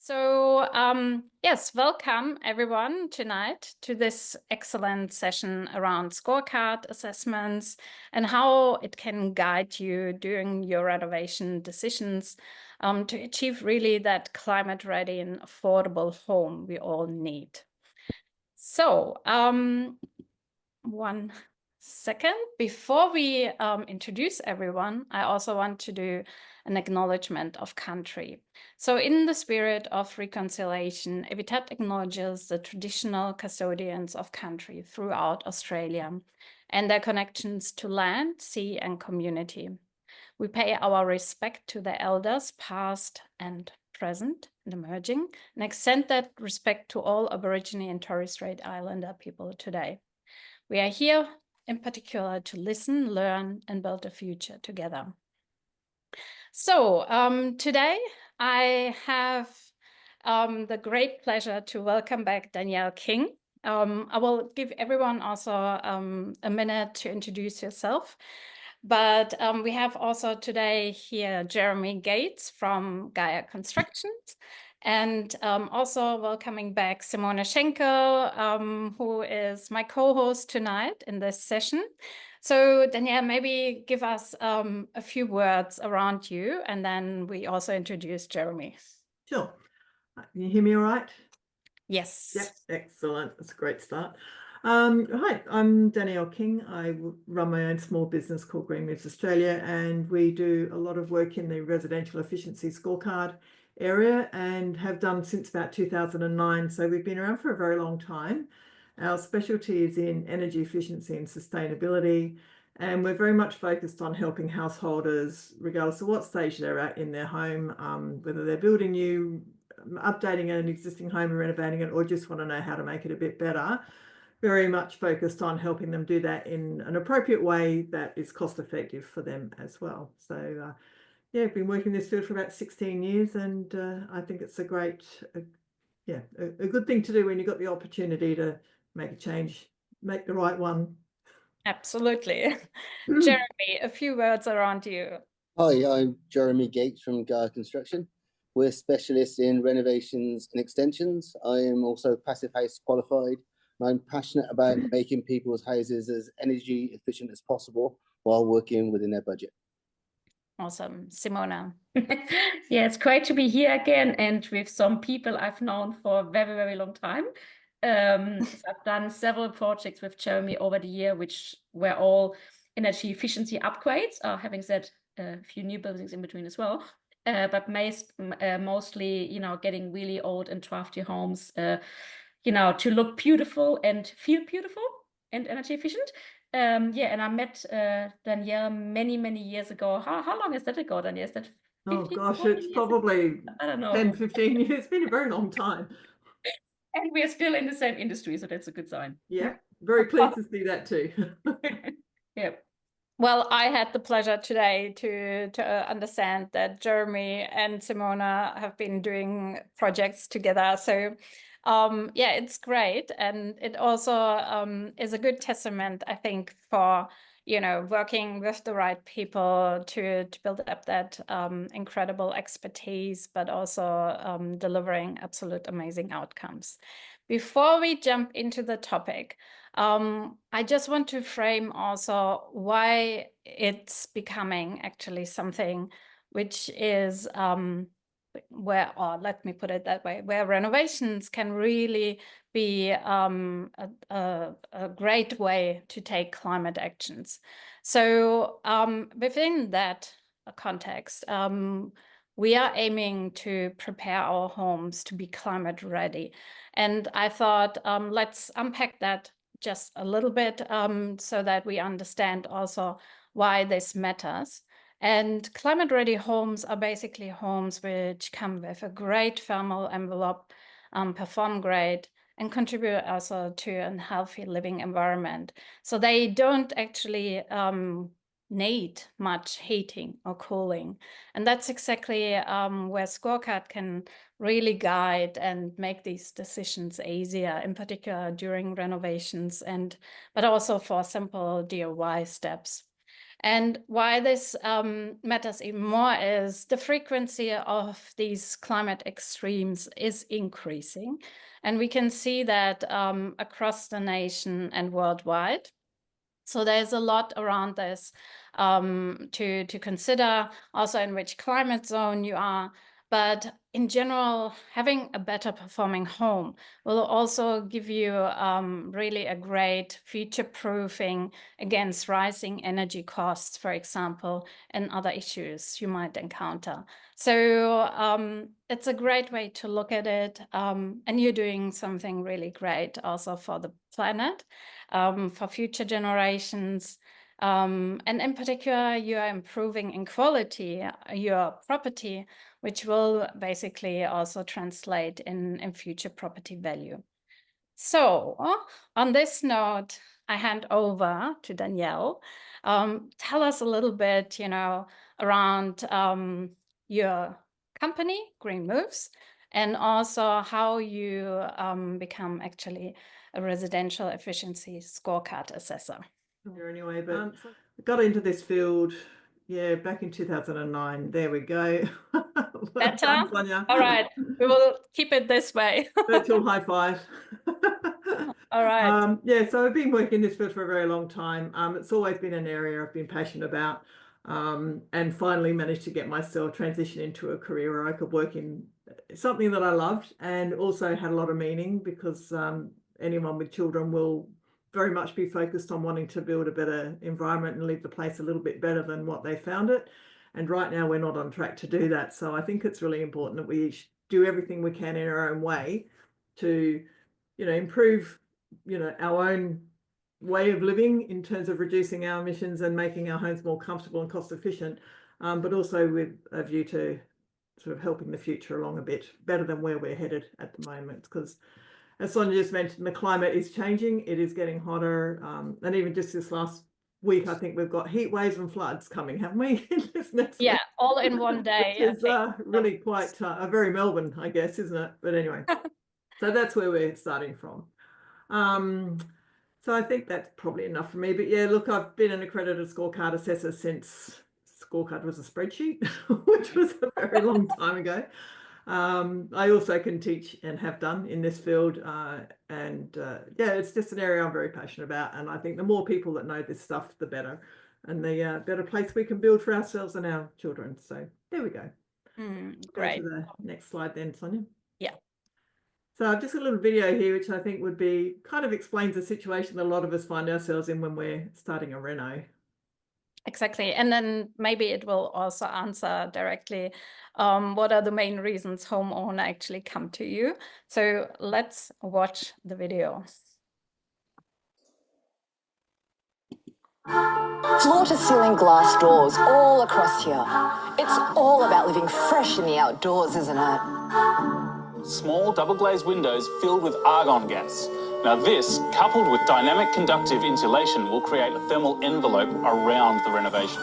Yes, welcome everyone tonight to this excellent session around scorecard assessments and how it can guide you during your renovation decisions to achieve really that climate ready and affordable home we all need. One second. Before we introduce everyone, I also want to do an acknowledgement of country. So in the spirit of reconciliation, Evitat acknowledges the traditional custodians of country throughout Australia and their connections to land, sea, and community. We pay our respect to the elders, past and present and emerging, and extend that respect to all Aboriginal and Torres Strait Islander people today. We are here in particular to listen, learn, and build a future together. Today I have the great pleasure to welcome back Danielle King. I will give everyone also a minute to introduce yourself. But we have also today here Jeremy Gates from Gaia Constructions, and also welcoming back Simona Schenkel, who is my co-host tonight in this session. So Danielle, maybe give us a few words around you, and then we also introduce Jeremy. Sure. Can you hear me all right? Yes. Yep, excellent. That's a great start. Hi, I'm Danielle King. I run my own small business called Green Moves Australia, and we do a lot of work in the residential efficiency scorecard area and have done since about 2009. So we've been around for a very long time. Our specialty is in energy efficiency and sustainability, and we're very much focused on helping householders, regardless of what stage they're at in their home, whether they're building new, updating an existing home and renovating it, or just want to know how to make it a bit better. Very much focused on helping them do that in an appropriate way that is cost effective for them as well. So yeah, I've been working in this field for about 16 years, and I think it's a great, a good thing to do when you've got the opportunity to make a change, make the right one. Absolutely. Jeremy, a few words around you. Hi, I'm Jeremy Gates from Gaia Construction. We're specialists in renovations and extensions. I am also Passive House qualified, and I'm passionate about making people's houses as energy efficient as possible while working within their budget. Awesome. Simona. Yeah, it's great to be here again and with some people I've known for a very, very long time. So I've done several projects with Jeremy over the year, which were all energy efficiency upgrades, having said a few new buildings in between as well. But mostly, getting really old and drafty homes, to look beautiful and feel beautiful and energy efficient. And I met Danielle many, many years ago. How long is that ago, Danielle? Is that 15, oh gosh, it's probably I don't know. 10, 15 years. It's been a very long time. And we are still in the same industry, so that's a good sign. Yeah, very pleased to see that too. Yeah. Well, I had the pleasure today to understand that Jeremy and Simona have been doing projects together. So yeah, it's great. And it also is a good testament, I think, for, working with the right people to build up that incredible expertise, but also delivering absolute amazing outcomes. Before we jump into the topic, I just want to frame also why it's becoming actually something which is let me put it that way, where renovations can really be a great way to take climate actions. So within that context, we are aiming to prepare our homes to be climate ready. And I thought, let's unpack that just a little bit so that we understand also why this matters. And climate-ready homes are basically homes which come with a great thermal envelope, perform great, and contribute also to a healthy living environment. So they don't actually need much heating or cooling. And that's exactly where Scorecard can really guide and make these decisions easier, in particular during renovations, but also for simple DIY steps. And why this matters even more is the frequency of these climate extremes is increasing. And we can see that across the nation and worldwide. So there's a lot around this to consider, also in which climate zone you are. But in general, having a better performing home will also give you really a great future proofing against rising energy costs, for example, and other issues you might encounter. So it's a great way to look at it. And you're doing something really great also for the planet, for future generations. And in particular, you are improving in quality your property, which will basically also translate in future property value. So on this note, I hand over to Danielle. Tell us a little bit, around your company, Green Moves, and also how you become actually a residential efficiency scorecard assessor. Anyway, but I got into this field, back in 2009. There we go. Better? Done, Sonia. All right, we will keep it this way. Virtual high five. All right. So I've been working in this field for a very long time. It's always been an area I've been passionate about, and finally managed to get myself transition into a career where I could work in something that I loved and also had a lot of meaning, because anyone with children will very much be focused on wanting to build a better environment and leave the place a little bit better than what they found it. And right now we're not on track to do that. So I think it's really important that we each do everything we can in our own way to, improve, our own way of living in terms of reducing our emissions and making our homes more comfortable and cost efficient, but also with a view to sort of helping the future along a bit better than where we're headed at the moment. Because as Sonia just mentioned, the climate is changing. It is getting hotter. And even just this last week, I think we've got heat waves and floods coming, haven't we? This next week. All in one day. Which is really quite very Melbourne, I guess, isn't it? But anyway, so that's where we're starting from. So I think that's probably enough for me. But yeah, look, I've been an accredited scorecard assessor since Scorecard was a spreadsheet, which was a very long time ago. I also can teach and have done in this field, it's just an area I'm very passionate about, and I think the more people that know this stuff, the better, and the better place we can build for ourselves and our children. So there we go. Great. Go to the next slide then, Sonia. Yeah. So I've just got a little video here, which I think would be kind of explains the situation that a lot of us find ourselves in when we're starting a reno. Exactly. And then maybe it will also answer directly what are the main reasons homeowner actually come to you. So let's watch the video. Floor-to-ceiling glass doors all across here. It's all about living fresh in the outdoors, isn't it? Small double-glazed windows filled with argon gas. Now this, coupled with dynamic conductive insulation, will create a thermal envelope around the renovation.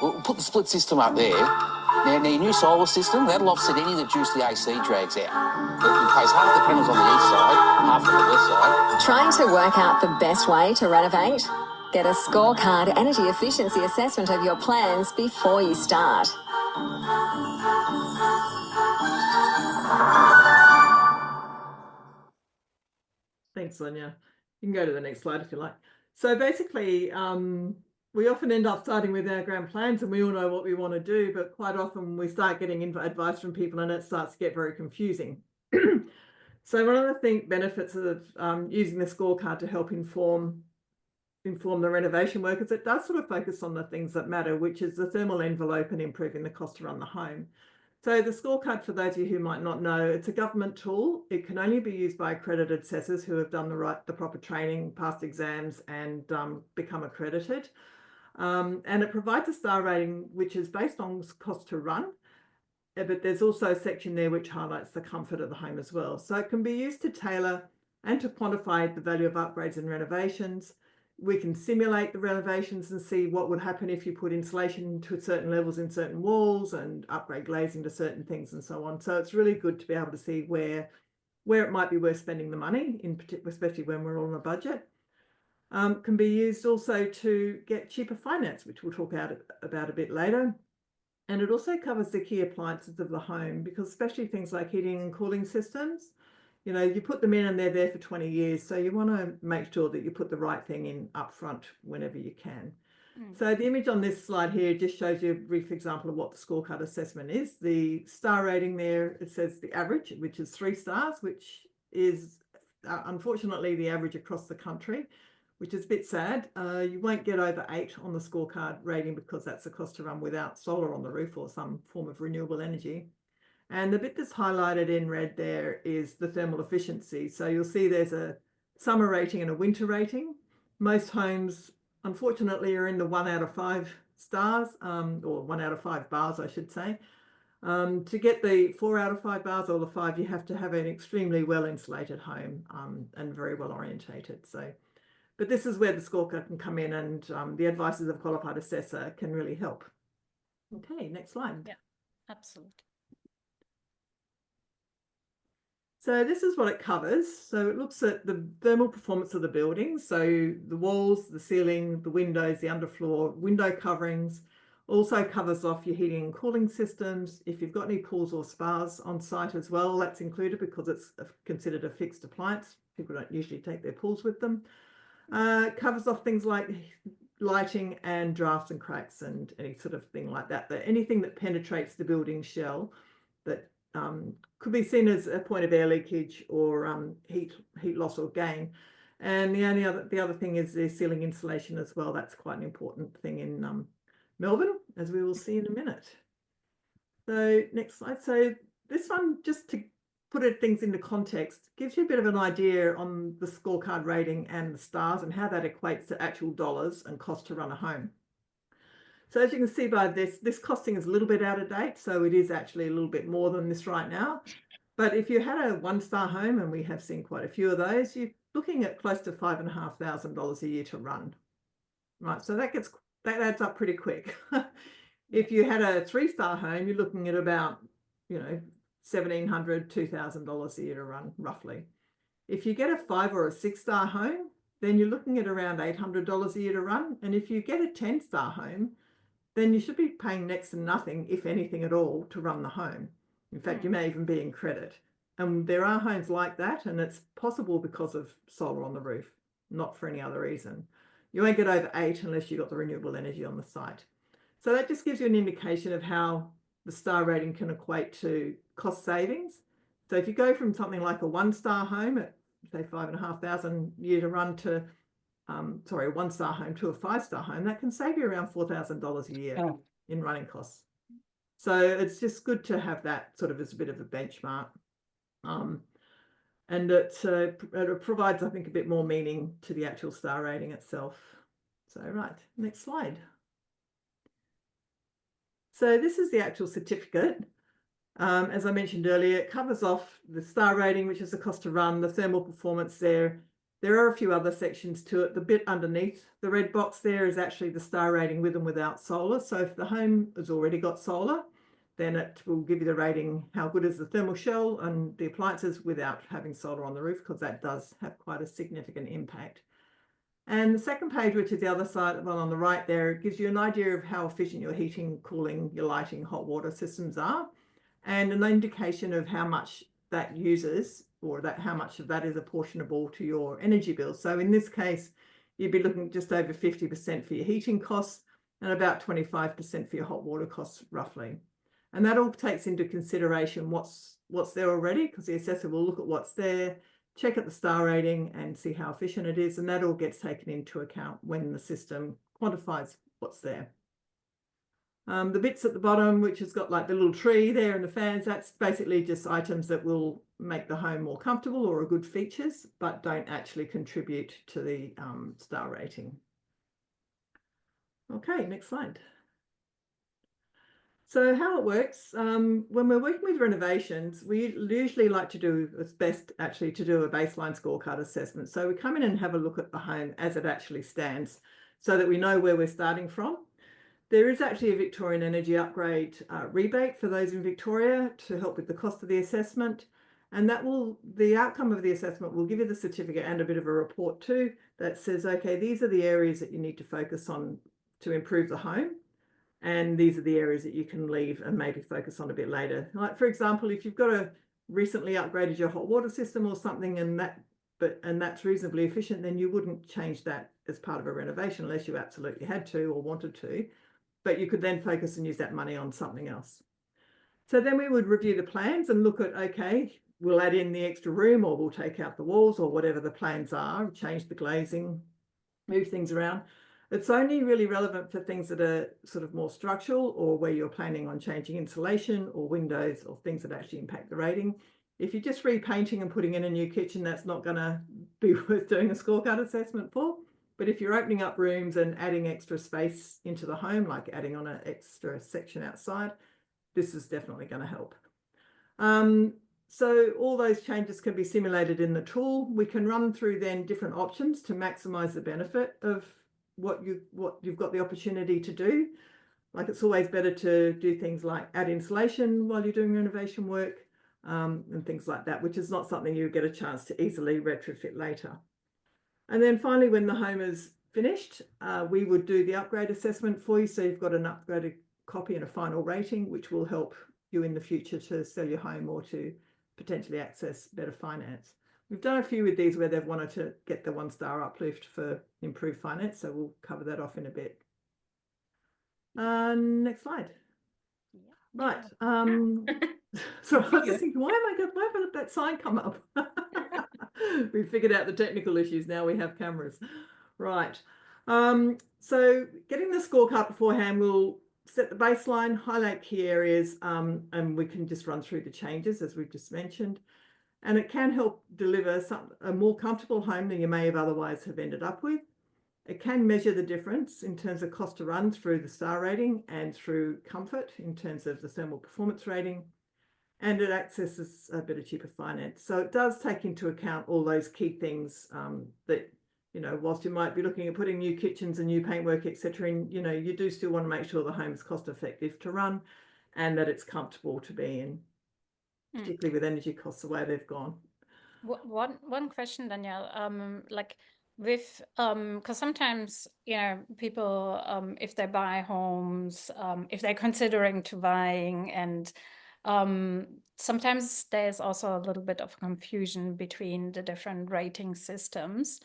We'll put the split system up there. Now your new solar system, that'll offset any of the juice the AC drags out. In case half the panels on the east side, half on the west side. Trying to work out the best way to renovate? Get a Scorecard energy efficiency assessment of your plans before you start. Thanks, Sonia. You can go to the next slide if you like. So basically, we often end up starting with our grand plans and we all know what we want to do, but quite often we start getting advice from people and it starts to get very confusing. So one of the benefits of using the scorecard to help inform the renovation work is it does sort of focus on the things that matter, which is the thermal envelope and improving the cost to run the home. So the scorecard, for those of you who might not know, it's a government tool. It can only be used by accredited assessors who have done the proper training, passed exams, and become accredited. And it provides a star rating, which is based on cost to run. But there's also a section there which highlights the comfort of the home as well. So it can be used to tailor and to quantify the value of upgrades and renovations. We can simulate the renovations and see what would happen if you put insulation to certain levels in certain walls and upgrade glazing to certain things and so on. So it's really good to be able to see where it might be worth spending the money, especially when we're all on a budget. can be used also to get cheaper finance, which we'll talk about a bit later. And it also covers the key appliances of the home, because especially things like heating and cooling systems, you know, you put them in and they're there for 20 years. So you want to make sure that you put the right thing in upfront whenever you can. So the image on this slide here just shows you a brief example of what the scorecard assessment is. The star rating there, it says the average, which is 3 stars, which is unfortunately the average across the country, which is a bit sad. You won't get over 8 on the scorecard rating because that's the cost to run without solar on the roof or some form of renewable energy. And the bit that's highlighted in red there is the thermal efficiency. So you'll see there's a summer rating and a winter rating. Most homes, unfortunately, are in the 1 out of 5 stars, or 1 out of 5 bars, I should say. To get the 4 out of 5 bars or the 5, you have to have an extremely well insulated home and very well orientated. But this is where the scorecard can come in, and the advices of a qualified assessor can really help. Okay, next slide. Yeah, absolutely. So this is what it covers. So it looks at the thermal performance of the building. So the walls, the ceiling, the windows, the underfloor, window coverings. Also covers off your heating and cooling systems. If you've got any pools or spas on site as well, that's included because it's considered a fixed appliance. People don't usually take their pools with them. Covers off things like lighting and drafts and cracks and any sort of thing like that. But anything that penetrates the building shell that could be seen as a point of air leakage or heat loss or gain. And the other thing is the ceiling insulation as well. That's quite an important thing in Melbourne, as we will see in a minute. So next slide. So this one, just to put things into context, gives you a bit of an idea on the scorecard rating and the stars and how that equates to actual dollars and cost to run a home. So as you can see by this costing is a little bit out of date. So it is actually a little bit more than this right now. But if you had a 1-star home, and we have seen quite a few of those, you're looking at close to $5,500 a year to run. Right, so that adds up pretty quick. If you had a 3-star home, you're looking at about, you know, $1,700, $2,000 a year to run, roughly. If you get a 5 or a 6-star home, then you're looking at around $800 a year to run. And if you get a 10-star home, then you should be paying next to nothing, if anything at all, to run the home. In fact, you may even be in credit. And there are homes like that, and it's possible because of solar on the roof, not for any other reason. You won't get over 8 unless you've got the renewable energy on the site. So that just gives you an indication of how the star rating can equate to cost savings. So if you go from something like a 1-star home at, say, $5,500 a year to run to a 1-star home to a 5-star home, that can save you around $4,000 a year in running costs. So it's just good to have that sort of as a bit of a benchmark. And it provides, I think, a bit more meaning to the actual star rating itself. So right, next slide. So this is the actual certificate. As I mentioned earlier, it covers off the star rating, which is the cost to run, the thermal performance there. There are a few other sections to it. The bit underneath the red box there is actually the star rating with and without solar. So if the home has already got solar, then it will give you the rating, how good is the thermal shell and the appliances without having solar on the roof, because that does have quite a significant impact. And the second page, which is the other side, one on the right there, gives you an idea of how efficient your heating, cooling, your lighting, hot water systems are, and an indication of how much that uses, or how much of that is apportionable to your energy bill. So in this case, you'd be looking just over 50% for your heating costs and about 25% for your hot water costs, roughly. And that all takes into consideration what's there already, because the assessor will look at what's there, check at the star rating and see how efficient it is, and that all gets taken into account when the system quantifies what's there. The bits at the bottom, which has got like the little tree there and the fans, that's basically just items that will make the home more comfortable or are good features, but don't actually contribute to the star rating. Okay, next slide. So how it works, when we're working with renovations, we usually like to do, it's best actually to do a baseline scorecard assessment. So we come in and have a look at the home as it actually stands so that we know where we're starting from. There is actually a Victorian Energy Upgrade rebate for those in Victoria to help with the cost of the assessment. And the outcome of the assessment will give you the certificate and a bit of a report too that says, okay, these are the areas that you need to focus on to improve the home. And these are the areas that you can leave and maybe focus on a bit later. Like, for example, if you've got recently upgraded your hot water system or something and that's reasonably efficient, then you wouldn't change that as part of a renovation unless you absolutely had to or wanted to. But you could then focus and use that money on something else. So then we would review the plans and look at, okay, we'll add in the extra room or we'll take out the walls or whatever the plans are, change the glazing, move things around. It's only really relevant for things that are sort of more structural or where you're planning on changing insulation or windows or things that actually impact the rating. If you're just repainting and putting in a new kitchen, that's not going to be worth doing a scorecard assessment for. But if you're opening up rooms and adding extra space into the home, like adding on an extra section outside, this is definitely going to help. So all those changes can be simulated in the tool. We can run through then different options to maximize the benefit of what you've got the opportunity to do. Like, it's always better to do things like add insulation while you're doing renovation work and things like that, which is not something you get a chance to easily retrofit later. And then finally, when the home is finished, we would do the upgrade assessment for you. So you've got an upgraded copy and a final rating, which will help you in the future to sell your home or to potentially access better finance. We've done a few with these where they've wanted to get the 1-star uplift for improved finance, so we'll cover that off in a bit. Next slide. Yeah. Right. So I was just thinking, why have I let that sign come up? We figured out the technical issues. Now we have cameras. Right. So getting the scorecard beforehand, we'll set the baseline, highlight key areas, and we can just run through the changes as we've just mentioned. And it can help deliver a more comfortable home than you may have otherwise have ended up with. It can measure the difference in terms of cost to run through the star rating and through comfort in terms of the thermal performance rating. And it accesses a bit of cheaper finance. So it does take into account all those key things that, whilst you might be looking at putting new kitchens and new paintwork, etc., and, you do still want to make sure the home is cost effective to run and that it's comfortable to be in, particularly with energy costs the way they've gone. One question, Danielle, like with because sometimes people if they buy homes, if they're considering to buying, and sometimes there's also a little bit of confusion between the different rating systems.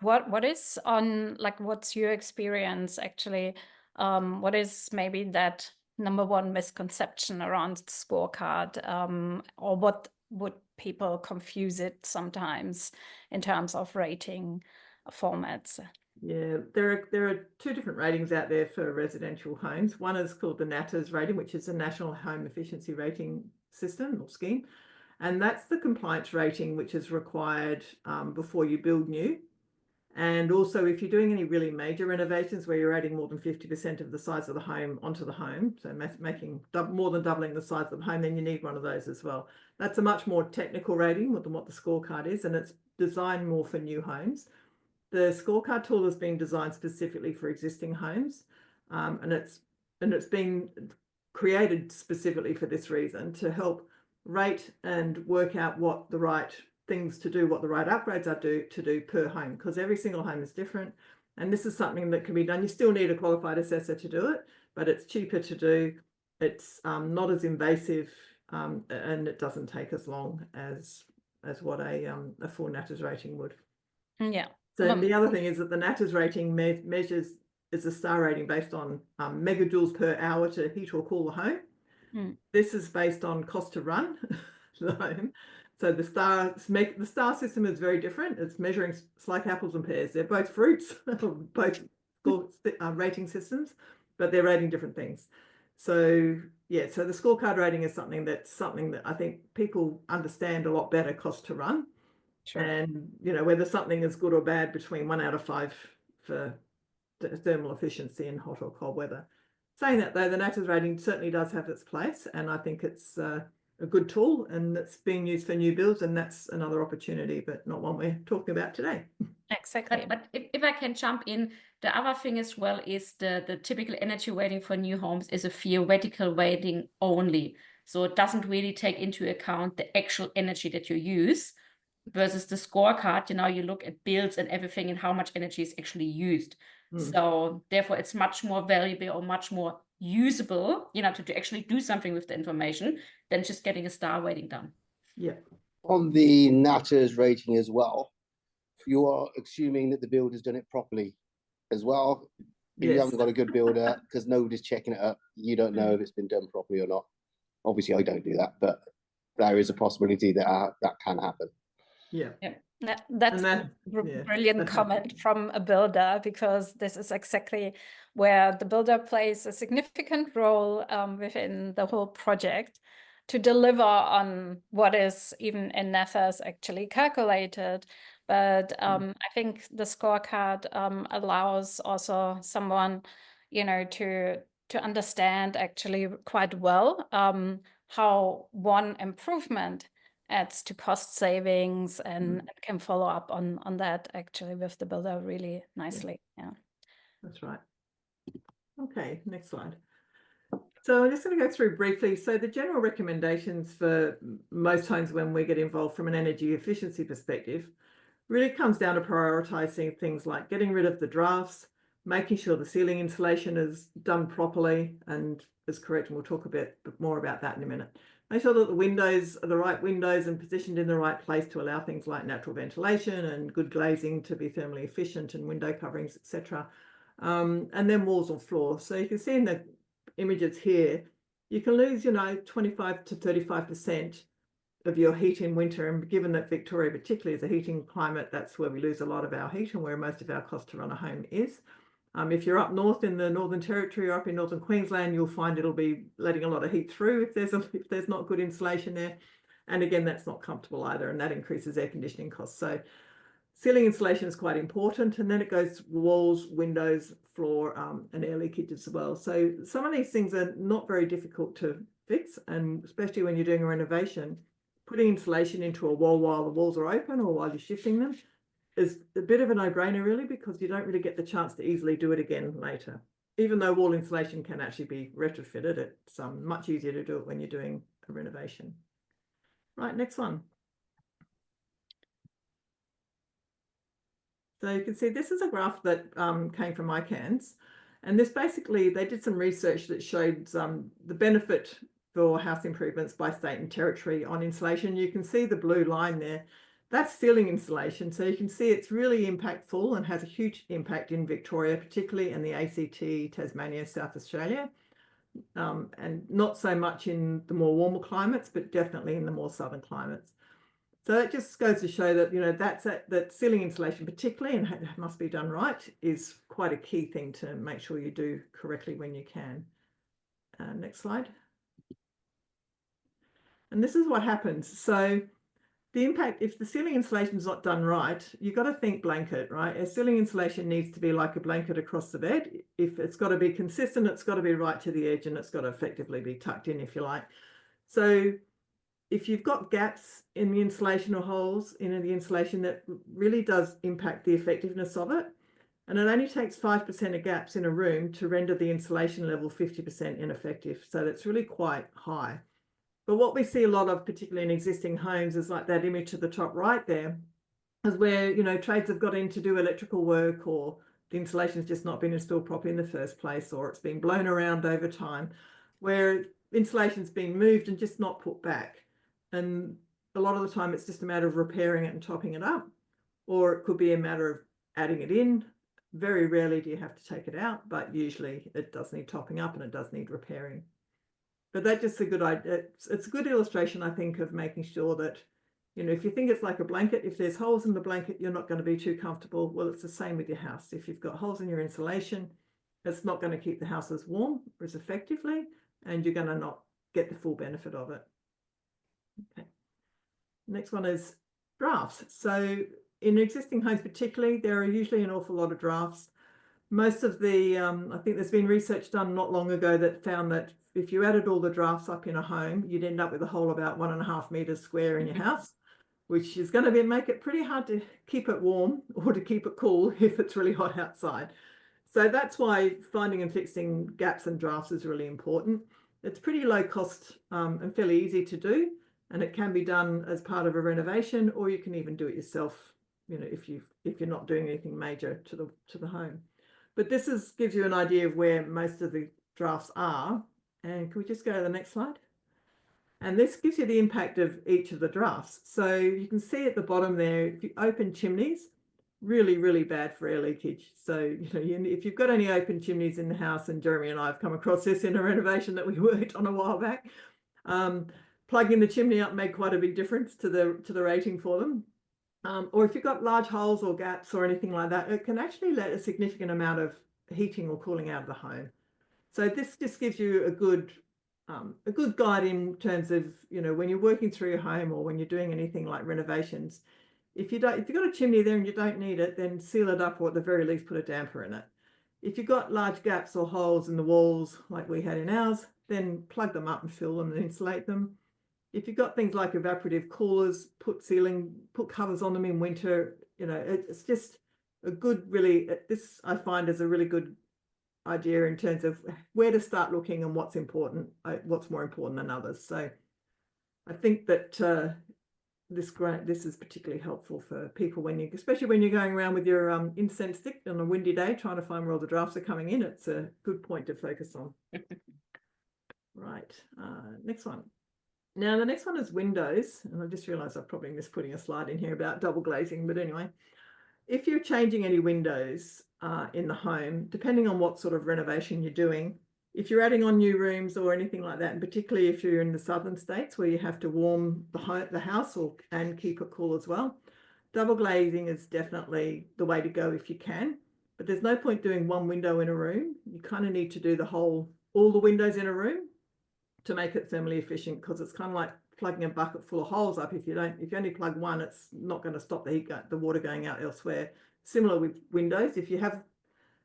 What is what's your experience actually? What is maybe that number one misconception around the scorecard, or what would people confuse it sometimes in terms of rating formats? Yeah, there are 2 different ratings out there for residential homes. One is called the NatHERS rating, which is the National Home Efficiency Rating System or scheme. And that's the compliance rating, which is required before you build new. And also, if you're doing any really major renovations where you're adding more than 50% of the size of the home onto the home, so making more than doubling the size of the home, then you need one of those as well. That's a much more technical rating than what the scorecard is, and it's designed more for new homes. The scorecard tool has been designed specifically for existing homes, and it's been created specifically for this reason, to help rate and work out what the right things to do, what the right upgrades are to do per home, because every single home is different. And this is something that can be done. You still need a qualified assessor to do it, but it's cheaper to do. It's not as invasive, and it doesn't take as long as what a full NatHERS rating would. Yeah. So the other thing is that the NatHERS rating measures is a star rating based on megajoules per hour to heat or cool the home. This is based on cost to run the home. So the star system is very different. It's measuring, it's like apples and pears. They're both fruits, both rating systems, but they're rating different things. So yeah, so the scorecard rating is something that I think people understand a lot better, cost to run. Sure. And whether something is good or bad between 1 out of 5 for thermal efficiency in hot or cold weather. Saying that though, the NatHERS rating certainly does have its place, and I think it's a good tool, and it's being used for new builds, and that's another opportunity, but not one we're talking about today. Exactly. But if I can jump in, the other thing as well is the typical energy rating for new homes is a theoretical rating only. So it doesn't really take into account the actual energy that you use versus the scorecard. You look at bills and everything and how much energy is actually used. So therefore it's much more valuable or much more usable, to actually do something with the information than just getting a star rating done. Yeah. On the NatHERS rating as well, you are assuming that the builder's done it properly as well. If you haven't got a good builder, because nobody's checking it up, you don't know if it's been done properly or not. Obviously, I don't do that, but there is a possibility that that can happen. Yeah, that's a brilliant comment from a builder, because this is exactly where the builder plays a significant role within the whole project to deliver on what is even in NatHERS actually calculated. But I think the scorecard allows also someone, to understand actually quite well how one improvement adds to cost savings, and can follow up on that actually with the builder really nicely. Yeah, that's right. Okay, next slide. So I'm just going to go through briefly. So the general recommendations for most homes when we get involved from an energy efficiency perspective really comes down to prioritizing things like getting rid of the drafts, making sure the ceiling insulation is done properly and is correct, and we'll talk a bit more about that in a minute. Make sure that the windows are the right windows and positioned in the right place to allow things like natural ventilation and good glazing to be thermally efficient, and window coverings, etc. And then walls or floors. So you can see in the images here, you can lose, 25 to 35% of your heat in winter. And given that Victoria particularly is a heating climate, that's where we lose a lot of our heat and where most of our cost to run a home is. If you're up north in the Northern Territory or up in Northern Queensland, you'll find it'll be letting a lot of heat through if there's not good insulation there. And again, that's not comfortable either, and that increases air conditioning costs. So ceiling insulation is quite important, and then it goes walls, windows, floor, and air leakage as well. So some of these things are not very difficult to fix, and especially when you're doing a renovation, putting insulation into a wall while the walls are open or while you're shifting them is a bit of a no-brainer really, because you don't really get the chance to easily do it again later. Even though wall insulation can actually be retrofitted, it's much easier to do it when you're doing a renovation. Right, next one. So you can see this is a graph that came from ICANN's, and this basically, they did some research that showed the benefit for house improvements by state and territory on insulation. You can see the blue line there. That's ceiling insulation. So you can see it's really impactful and has a huge impact in Victoria, particularly in the ACT, Tasmania, South Australia, and not so much in the more warmer climates, but definitely in the more southern climates. So it just goes to show that, that ceiling insulation particularly, and it must be done right, is quite a key thing to make sure you do correctly when you can. Next slide. And this is what happens. So the impact, if the ceiling insulation is not done right, you've got to think blanket, right? A ceiling insulation needs to be like a blanket across the bed. If it's got to be consistent, it's got to be right to the edge, and it's got to effectively be tucked in, if you like. So if you've got gaps in the insulation or holes in the insulation, that really does impact the effectiveness of it. And it only takes 5% of gaps in a room to render the insulation level 50% ineffective. So that's really quite high. But what we see a lot of, particularly in existing homes, is like that image to the top right there, is where, trades have got in to do electrical work, or the insulation has just not been installed properly in the first place, or it's been blown around over time, where insulation's been moved and just not put back. And a lot of the time it's just a matter of repairing it and topping it up, or it could be a matter of adding it in. Very rarely do you have to take it out, but usually it does need topping up and it does need repairing. But that's just a good idea. It's a good illustration, I think, of making sure that, if you think it's like a blanket, if there's holes in the blanket, you're not going to be too comfortable. Well, it's the same with your house. If you've got holes in your insulation, it's not going to keep the house as warm or as effectively, and you're going to not get the full benefit of it. Okay. Next one is drafts. So in existing homes particularly, there are usually an awful lot of drafts. Most of the, I think there's been research done not long ago that found that if you added all the drafts up in a home, you'd end up with a hole about 1.5 meters square in your house, which is going to make it pretty hard to keep it warm or to keep it cool if it's really hot outside. So that's why finding and fixing gaps and drafts is really important. It's pretty low cost and fairly easy to do, and it can be done as part of a renovation, or you can even do it yourself, you know, if you're not doing anything major to the home. But this gives you an idea of where most of the drafts are. And can we just go to the next slide? And this gives you the impact of each of the drafts. So you can see at the bottom there, if you open chimneys, really, really bad for air leakage. So, you know, if you've got any open chimneys in the house, and Jeremy and I have come across this in a renovation that we worked on a while back, plugging the chimney up made quite a big difference to the rating for them. Or if you've got large holes or gaps or anything like that, it can actually let a significant amount of heating or cooling out of the home. So this just gives you a good guide in terms of, you know, when you're working through your home or when you're doing anything like renovations. If you've got a chimney there and you don't need it, then seal it up, or at the very least put a damper in it. If you've got large gaps or holes in the walls like we had in ours, then plug them up and fill them and insulate them. If you've got things like evaporative coolers, put covers on them in winter. You know, it's just a good, really, this I find is a really good idea in terms of where to start looking and what's important, what's more important than others. So I think that this is particularly helpful for people especially when you're going around with your incense stick on a windy day trying to find where all the drafts are coming in. It's a good point to focus on. Right, next one. Now the next one is windows, and I just realized I probably missed putting a slide in here about double glazing, but anyway, if you're changing any windows in the home, depending on what sort of renovation you're doing, if you're adding on new rooms or anything like that, and particularly if you're in the southern states where you have to warm the house and keep it cool as well, double glazing is definitely the way to go if you can. But there's no point doing one window in a room. You kind of need to do all the windows in a room to make it thermally efficient, because it's kind of like plugging a bucket full of holes up. If you only plug one, it's not going to stop the water going out elsewhere. Similar with windows, if you have,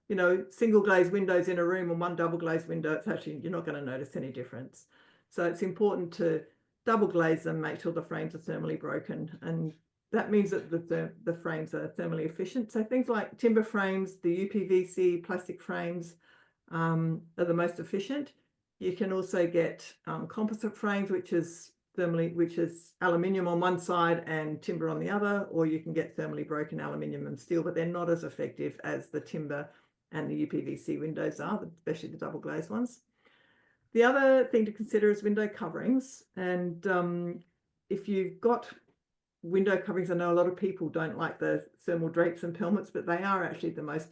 you know, single glazed windows in a room and one double glazed window, you're not going to notice any difference. So it's important to double glaze them, make sure the frames are thermally broken, and that means that the frames are thermally efficient. So things like timber frames, the UPVC plastic frames are the most efficient. You can also get composite frames, which is aluminium on one side and timber on the other, or you can get thermally broken aluminium and steel, but they're not as effective as the timber and the UPVC windows are, especially the double glazed ones. The other thing to consider is window coverings. And if you've got window coverings, I know a lot of people don't like the thermal drapes and pelmets, but they are actually the most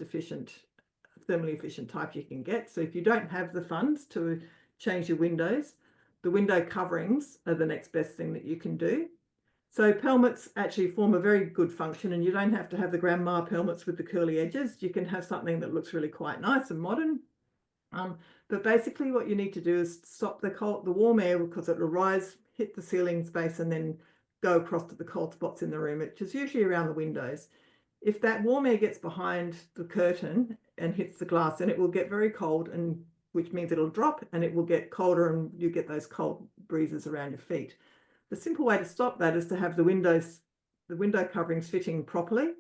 thermally efficient type you can get. So if you don't have the funds to change your windows, the window coverings are the next best thing that you can do. So pelmets actually form a very good function, and you don't have to have the grandma pelmets with the curly edges. You can have something that looks really quite nice and modern. But basically what you need to do is stop the warm air, because it will rise, hit the ceiling space, and then go across to the cold spots in the room, which is usually around the windows. If that warm air gets behind the curtain and hits the glass, then it will get very cold, and which means it'll drop and it will get colder, and you get those cold breezes around your feet. The simple way to stop that is to have the window coverings fitting properly.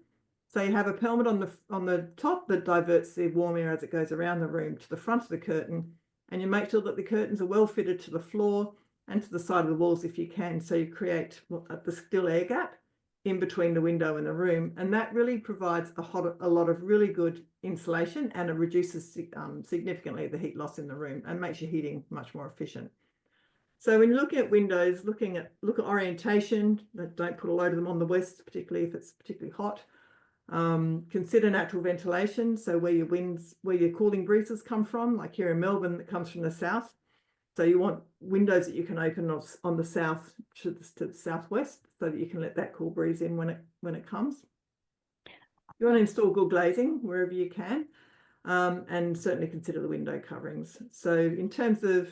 So you have a pelmet on the top that diverts the warm air as it goes around the room to the front of the curtain, and you make sure that the curtains are well fitted to the floor and to the side of the walls if you can, so you create the still air gap in between the window and the room, and that really provides a lot of really good insulation, and it reduces significantly the heat loss in the room and makes your heating much more efficient. So when you're looking at windows, look at orientation. Don't put a load of them on the west, particularly if it's particularly hot. Consider natural ventilation, so where your cooling breezes come from, like here in Melbourne, that comes from the south. So you want windows that you can open on the south to the southwest, so that you can let that cool breeze in when it comes. You want to install good glazing wherever you can, and certainly consider the window coverings. So in terms of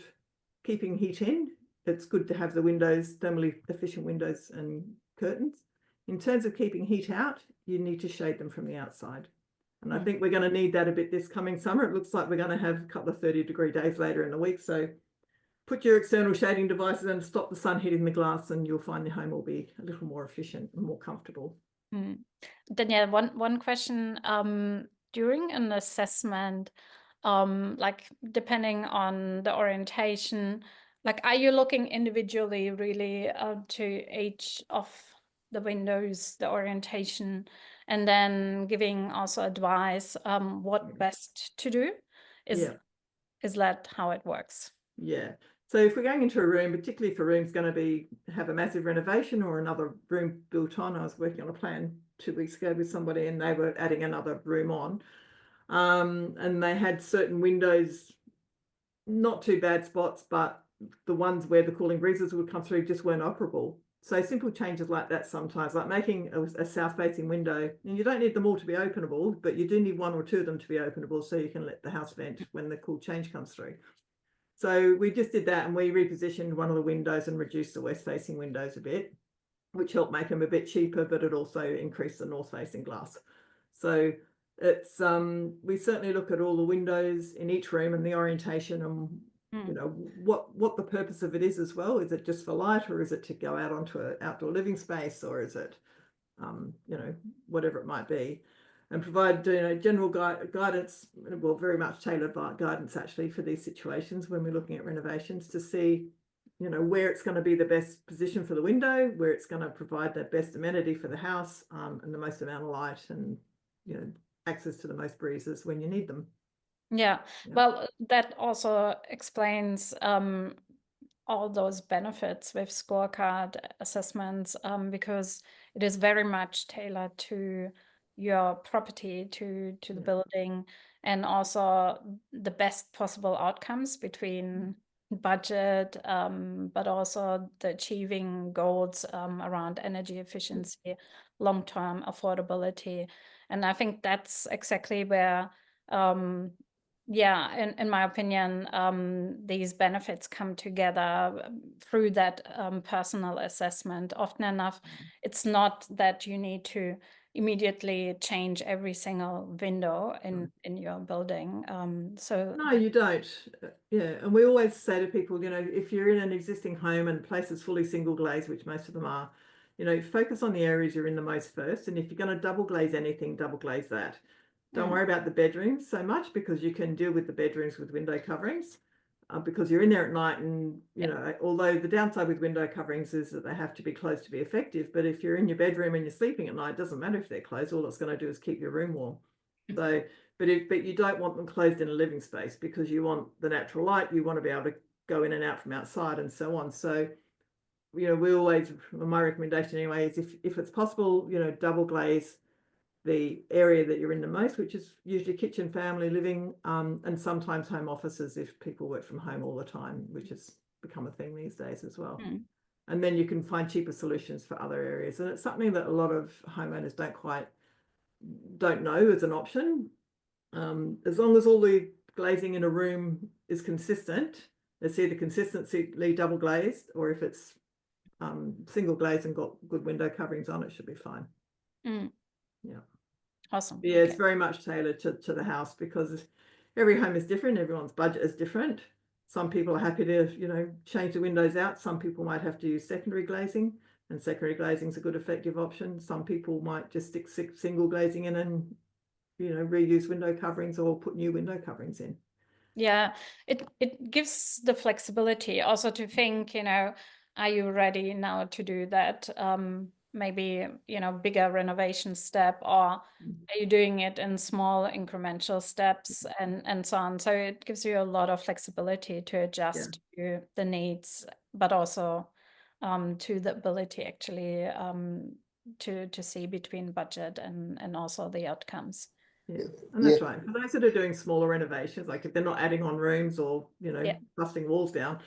keeping heat in, it's good to have the windows, thermally efficient windows and curtains. In terms of keeping heat out, you need to shade them from the outside. And I think we're going to need that a bit this coming summer. It looks like we're going to have a couple of 30-degree days later in the week. So put your external shading devices and stop the sun hitting the glass, and you'll find your home will be a little more efficient and more comfortable. Danielle, one question. During an assessment, like depending on the orientation, like are you looking individually really to each of the windows, the orientation, and then giving also advice what best to do? Is that how it works? Yeah. So if we're going into a room, particularly if a room's going to have a massive renovation or another room built on, I was working on a plan 2 weeks ago with somebody and they were adding another room on, and they had certain windows, not too bad spots, but the ones where the cooling breezes would come through just weren't operable. So simple changes like that sometimes, like making a south-facing window, and you don't need them all to be openable, but you do need 1 or 2 of them to be openable so you can let the house vent when the cool change comes through. So we just did that, and we repositioned one of the windows and reduced the west-facing windows a bit, which helped make them a bit cheaper, but it also increased the north-facing glass. So it's we certainly look at all the windows in each room and the orientation and you know what the purpose of it is as well. Is it just for light, or is it to go out onto an outdoor living space, or is it you know, whatever it might be, and provide general guidance, well, very much tailored guidance actually for these situations when we're looking at renovations, to see you know where it's going to be the best position for the window, where it's going to provide the best amenity for the house, and the most amount of light, and you know, access to the most breezes when you need them. Yeah. Well, that also explains all those benefits with scorecard assessments, because it is very much tailored to your property, to the building, and also the best possible outcomes between budget, but also the achieving goals around energy efficiency, long-term affordability. And I think that's exactly where yeah, in my opinion, these benefits come together through that personal assessment. Often enough, it's not that you need to immediately change every single window in your building. So no, you don't. Yeah, and we always say to people, you know, if you're in an existing home and the place is fully single glazed, which most of them are, you know, focus on the areas you're in the most first. And if you're going to double glaze anything, double glaze that. Don't worry about the bedrooms so much, because you can deal with the bedrooms with window coverings, because you're in there at night. And, you know, although the downside with window coverings is that they have to be closed to be effective. But if you're in your bedroom and you're sleeping at night, it doesn't matter if they're closed. All it's going to do is keep your room warm. So, but you don't want them closed in a living space, because you want the natural light. You want to be able to go in and out from outside and so on. So, you know, we always, my recommendation anyway, is if it's possible, you know, double glaze the area that you're in the most, which is usually kitchen, family, living, and sometimes home offices if people work from home all the time, which has become a thing these days as well. And then you can find cheaper solutions for other areas. And it's something that a lot of homeowners don't know as an option. As long as all the glazing in a room is consistent, it's either consistently double glazed, or if it's single glazed and got good window coverings on, it should be fine. Yeah. Awesome. Yeah, it's very much tailored to the house, because every home is different. Everyone's budget is different. Some people are happy to, you know, change the windows out. Some people might have to use secondary glazing, and secondary glazing is a good effective option. Some people might just stick single glazing in and, you know, reuse window coverings or put new window coverings in. Yeah, it gives the flexibility also to think, you know, are you ready now to do that? Maybe, you know, bigger renovation step, or are you doing it in small incremental steps, and so on. So it gives you a lot of flexibility to adjust to the needs, but also to the ability actually to see between budget and also the outcomes. Yeah, and that's right. For those that are doing smaller renovations, like if they're not adding on rooms or, you know, busting walls down,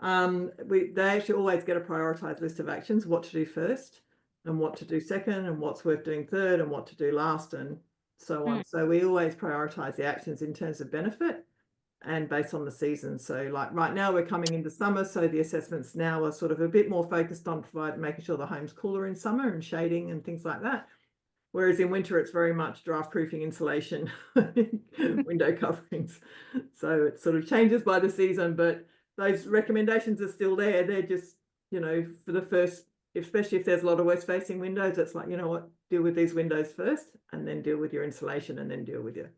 they actually always get a prioritized list of actions, what to do first and what to do second and what's worth doing third and what to do last and so on. So we always prioritize the actions in terms of benefit and based on the season. So like right now we're coming into summer, so the assessments now are sort of a bit more focused on making sure the home's cooler in summer and shading and things like that. Whereas in winter, it's very much draft proofing, insulation, window coverings. So it sort of changes by the season, but those recommendations are still there. They're just, you know, for the first, especially if there's a lot of west facing windows, it's like, you know what, deal with these windows first and then deal with your insulation and then deal with your,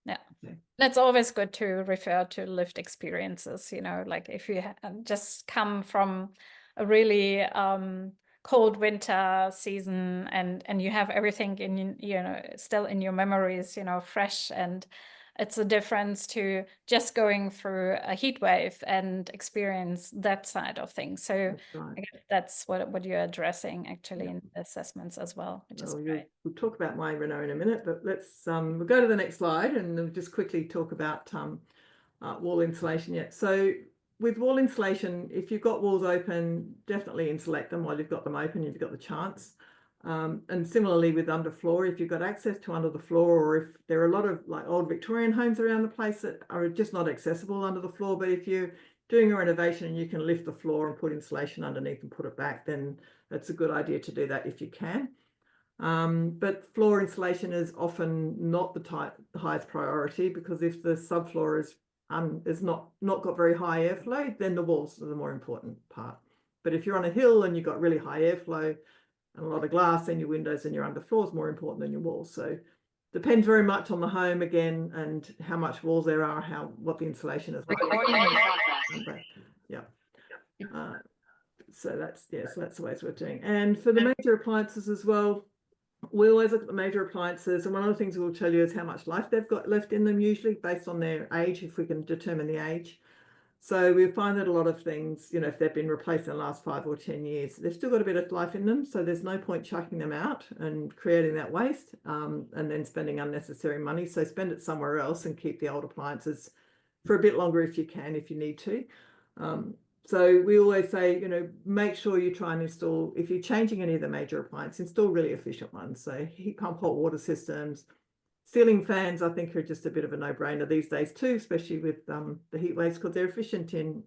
Yeah. Okay. It's always good to refer to lived experiences, you know, like if you just come from a really cold winter season and you have everything in, you know, still in your memories, you know, fresh, and it's a difference to just going through a heat wave and experience that side of things. So That's right. I guess that's what you're addressing actually in the assessments as well, which is great. We'll talk about my Renault in a minute, but let's we'll go to the next slide and we'll just quickly talk about wall insulation. Yet, so with wall insulation, if you've got walls open, definitely insulate them while you've got them open. You've got the chance. And similarly with underfloor, if you've got access to under the floor, or if there are a lot of like old Victorian homes around the place that are just not accessible under the floor, but if you're doing a renovation and you can lift the floor and put insulation underneath and put it back, then that's a good idea to do that if you can. But floor insulation is often not the highest priority, because if the subfloor is not got very high airflow, then the walls are the more important part. But if you're on a hill and you've got really high airflow and a lot of glass, then your windows and your underfloor is more important than your walls. So depends very much on the home again, and how much walls there are, what the insulation is like. Yeah. So that's the way it's worth doing. And for the major appliances as well, we always look at the major appliances, and one of the things we'll tell you is how much life they've got left in them, usually based on their age, if we can determine the age. So we find that a lot of things, you know, if they've been replaced in the last 5 or 10 years, they've still got a bit of life in them. So there's no point chucking them out and creating that waste and then spending unnecessary money. So spend it somewhere else and keep the old appliances for a bit longer if you can, if you need to. So we always say, you know, make sure you try and install, if you're changing any of the major appliances, install really efficient ones. So heat pump, hot water systems, ceiling fans, I think, are just a bit of a no-brainer these days too, especially with the heat waves, because they're efficient in,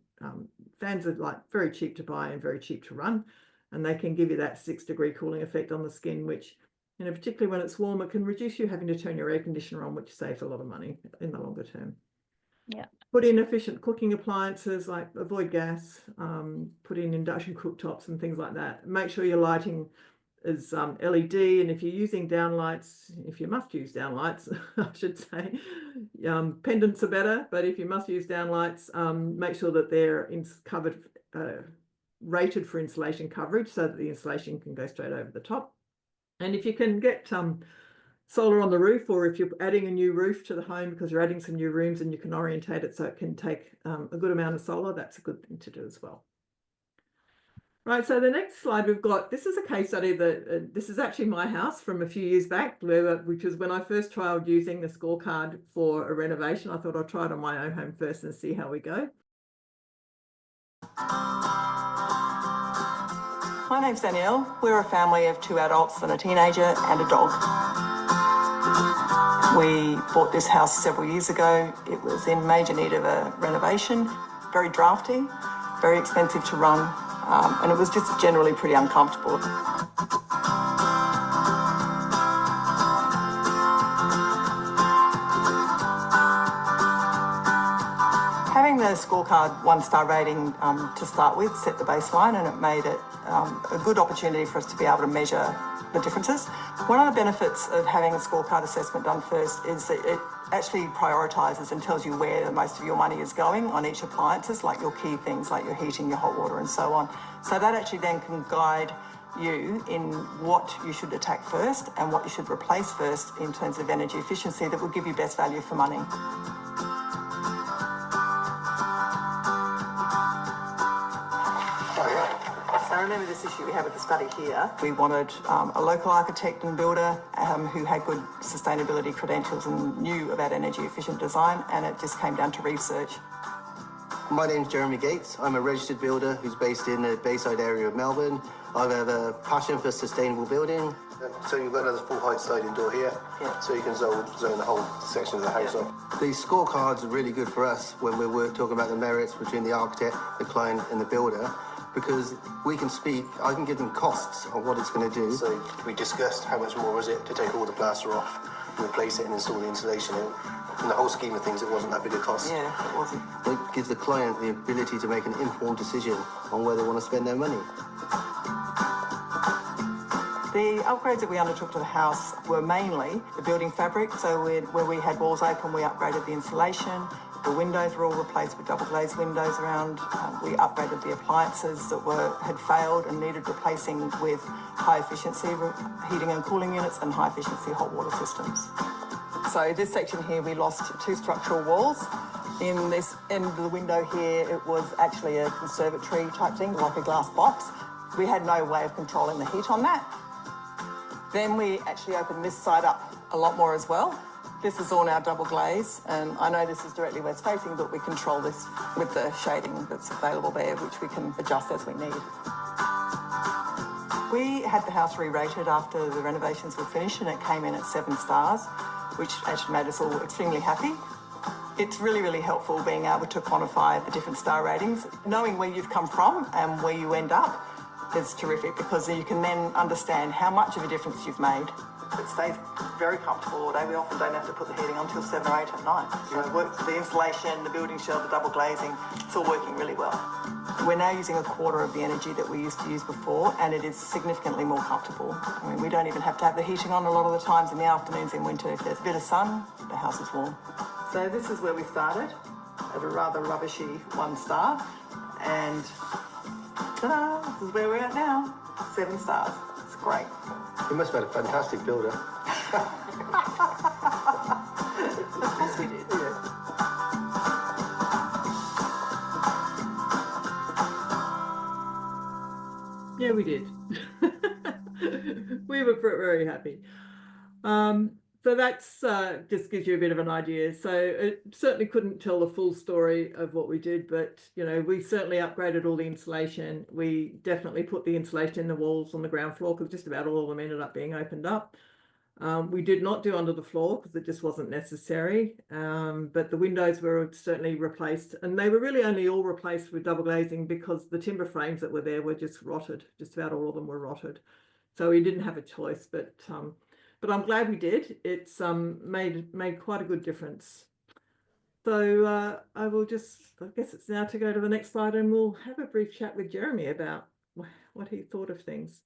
fans are like very cheap to buy and very cheap to run. And they can give you that 6-degree cooling effect on the skin, which, you know, particularly when it's warm, it can reduce you having to turn your air conditioner on, which saves a lot of money in the longer term. Yeah. Put in efficient cooking appliances, like avoid gas, put in induction cooktops and things like that. Make sure your lighting is LED, and if you're using downlights, if you must use downlights, I should say, pendants are better, but if you must use downlights, make sure that they're covered, rated for insulation coverage, so that the insulation can go straight over the top. And if you can get solar on the roof, or if you're adding a new roof to the home because you're adding some new rooms and you can orientate it so it can take a good amount of solar, that's a good thing to do as well. Right, so the next slide we've got, this is a case study that this is actually my house from a few years back, which was when I first trialed using the scorecard for a renovation. I thought I'll try it on my own home first and see how we go. My name's Danielle. We're a family of 2 adults and a teenager and a dog. We bought this house several years ago. It was in major need of a renovation, very drafty, very expensive to run, and it was just generally pretty uncomfortable. Having the scorecard 1-star rating to start with set the baseline, and it made it a good opportunity for us to be able to measure the differences. One of the benefits of having a scorecard assessment done first is that it actually prioritises and tells you where most of your money is going on each appliances, like your key things like your heating, your hot water and so on. So that actually then can guide you in what you should attack first and what you should replace first in terms of energy efficiency that will give you best value for money. I remember this issue we had with the study here. We wanted a local architect and builder who had good sustainability credentials and knew about energy efficient design, and it just came down to research. My name's Jeremy Gates. I'm a registered builder who's based in the Bayside area of Melbourne. I have a passion for sustainable building. So you've got another full height sliding door here, so you can zone the whole section of the house off. These scorecards are really good for us when we're talking about the merits between the architect, the client and the builder, because we can speak, I can give them costs on what it's going to do. So we discussed how much more was it to take all the plaster off, replace it and install the insulation. In the whole scheme of things, it wasn't that big a cost. Yeah, it wasn't. It gives the client the ability to make an informed decision on where they want to spend their money. The upgrades that we undertook to the house were mainly the building fabric. So where we had walls open, we upgraded the insulation. The windows were all replaced with double glazed windows around. We upgraded the appliances that had failed and needed replacing with high efficiency heating and cooling units and high efficiency hot water systems. So this section here, we lost 2 structural walls. In this end of the window here, it was actually a conservatory type thing, like a glass box. We had no way of controlling the heat on that. Then we actually opened this side up a lot more as well. This is all now double glaze, and I know this is directly west facing, but we control this with the shading that's available there, which we can adjust as we need. We had the house re-rated after the renovations were finished, and it came in at 7 stars, which actually made us all extremely happy. It's really, really helpful being able to quantify the different star ratings. Knowing where you've come from and where you end up is terrific, because you can then understand how much of a difference you've made. It stays very comfortable all day. We often don't have to put the heating on until 7 or 8 at night. So it works, the insulation, the building shell, the double glazing, it's all working really well. We're now using a quarter of the energy that we used to use before, and it is significantly more comfortable. I mean, we don't even have to have the heating on a lot of the times in the afternoons in winter. If there's a bit of sun, the house is warm. So this is where we started, at a rather rubbishy 1 star, and ta-da, this is where we're at now, 7 stars. It's great. You must have been a fantastic builder. Yes, we did. Yeah, we did. We were very happy. So that's just gives you a bit of an idea. So it certainly couldn't tell the full story of what we did, but you know, we certainly upgraded all the insulation. We definitely put the insulation in the walls on the ground floor, because just about all of them ended up being opened up. We did not do under the floor because it just wasn't necessary, but the windows were certainly replaced, and they were really only all replaced with double glazing because the timber frames that were there were just rotted. Just about all of them were rotted, so we didn't have a choice. But I'm glad we did. It's made quite a good difference. So I guess it's now to go to the next slide, and we'll have a brief chat with Jeremy about what he thought of things.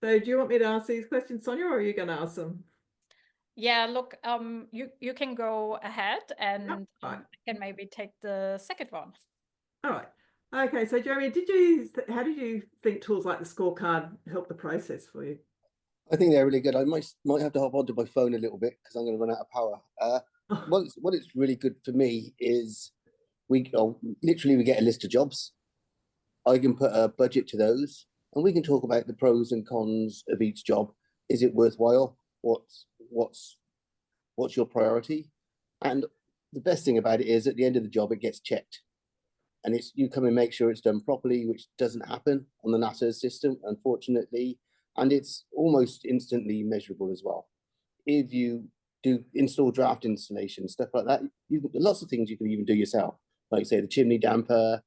So do you want me to ask these questions, Sonia, or are you going to ask them? Yeah, look, you can go ahead, and Right. I can maybe take the second one. All right. Okay, so Jeremy, how did you think tools like the scorecard help the process for you? I think they're really good. I might have to hop onto my phone a little bit because I'm going to run out of power. What it's really good for me is we get a list of jobs. I can put a budget to those, and we can talk about the pros and cons of each job. Is it worthwhile? What's your priority? And the best thing about it is at the end of the job, it gets checked. And you come and make sure it's done properly, which doesn't happen on the NatHERS system, unfortunately. And it's almost instantly measurable as well. If you do install draft installation, stuff like that, lots of things you can even do yourself. Like say the chimney damper,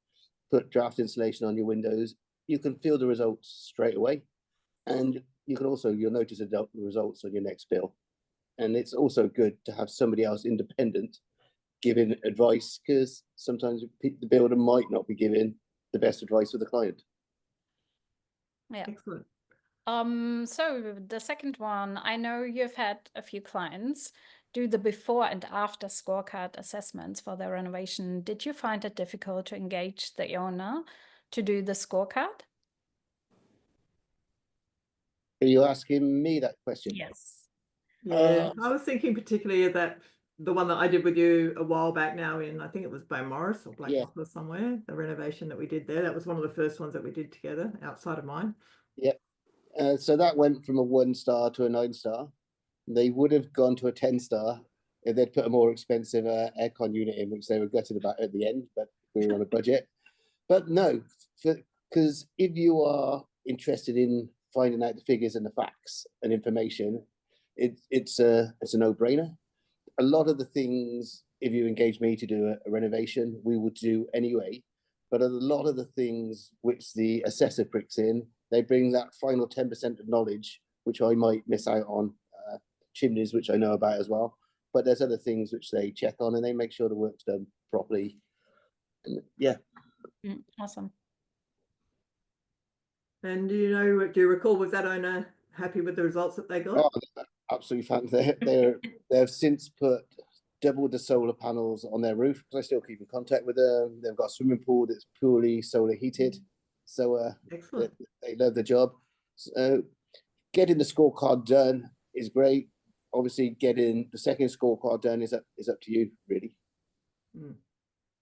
put draft installation on your windows, you can feel the results straight away. And you can also, you'll notice the results on your next bill. And it's also good to have somebody else independent giving advice, because sometimes the builder might not be giving the best advice for the client. Yeah. Excellent. So the second one, I know you've had a few clients do the before and after scorecard assessments for their renovation. Did you find it difficult to engage the owner to do the scorecard? Are you asking me that question? Yes. Yeah, I was thinking particularly of the one that I did with you a while back now I think it was Beaumaris or Blackrock or somewhere, the renovation that we did there. That was one of the first ones that we did together outside of mine. Yep. So that went from a 1 star to a 9 star. They would have gone to a 10 star if they'd put a more expensive aircon unit in, which they were gutted about at the end, but we were on a budget. But no, because if you are interested in finding out the figures and the facts and information, it's a no-brainer. A lot of the things, if you engage me to do a renovation, we would do anyway. But a lot of the things which the assessor pricks in, they bring that final 10% of knowledge, which I might miss out on, chimneys, which I know about as well. But there's other things which they check on, and they make sure the work's done properly. And, yeah. Awesome. And do you recall, was that owner happy with the results that they got? Oh, absolutely fantastic. They've since put double the solar panels on their roof, because I still keep in contact with them. They've got a swimming pool that's purely solar heated, so Excellent. they love the job. So getting the scorecard done is great. Obviously, getting the second scorecard done is up to you, really.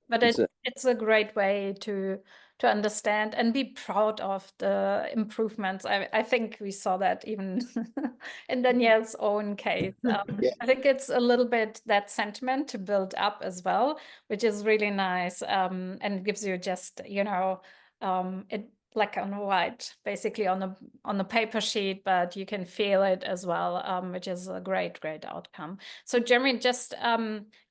But it's a great way to understand and be proud of the improvements. I think we saw that even in Danielle's own case. I think it's a little bit that sentiment to build up as well, which is really nice, and gives you just, you know, it black on white, basically on the paper sheet, but you can feel it as well, which is a great outcome. So Jeremy, just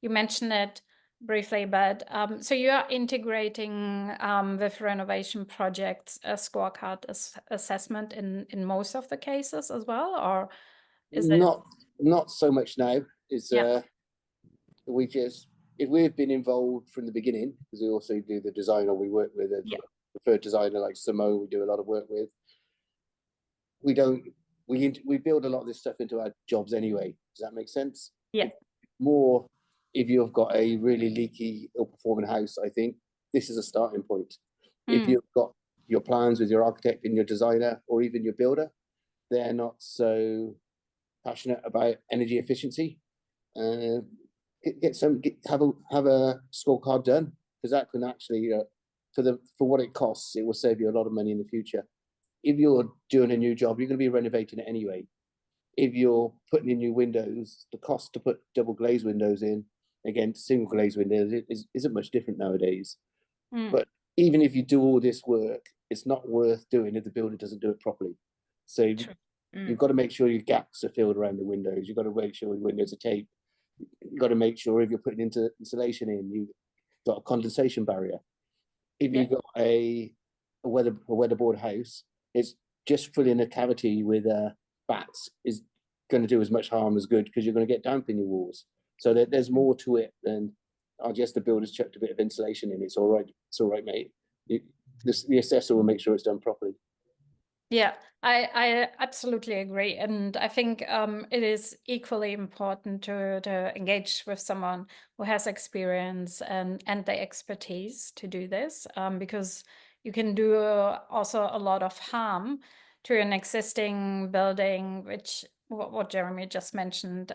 you mentioned it briefly, but so you are integrating with renovation projects a scorecard assessment in most of the cases as well, or is it not so much now? Is we've been involved from the beginning, because we also do the designer. We work with a preferred designer like Simone. We do a lot of work with. We build a lot of this stuff into our jobs anyway. Does that make sense? Yeah. More if you've got a really leaky, ill-performing house, I think this is a starting point. If you've got your plans with your architect and your designer, or even your builder, they're not so passionate about energy efficiency, have a scorecard done, because that can actually, for what it costs, it will save you a lot of money in the future. If you're doing a new job, you're going to be renovating it anyway. If you're putting in new windows, the cost to put double glazed windows in against single glazed windows isn't much different nowadays. But even if you do all this work, it's not worth doing if the builder doesn't do it properly. So you've got to make sure your gaps are filled around the windows. You've got to make sure the windows are taped. You've got to make sure if you're putting into insulation in, you've got a condensation barrier. If you've got a weatherboard house, it's just filling a cavity with bats is going to do as much harm as good, because you're going to get damp in your walls. So there's more to it than, oh, just the builder's chucked a bit of insulation in. It's all right, mate. The assessor will make sure it's done properly. Yeah, I absolutely agree. And I think it is equally important to engage with someone who has experience and the expertise to do this, because you can do also a lot of harm to an existing building, which what Jeremy just mentioned,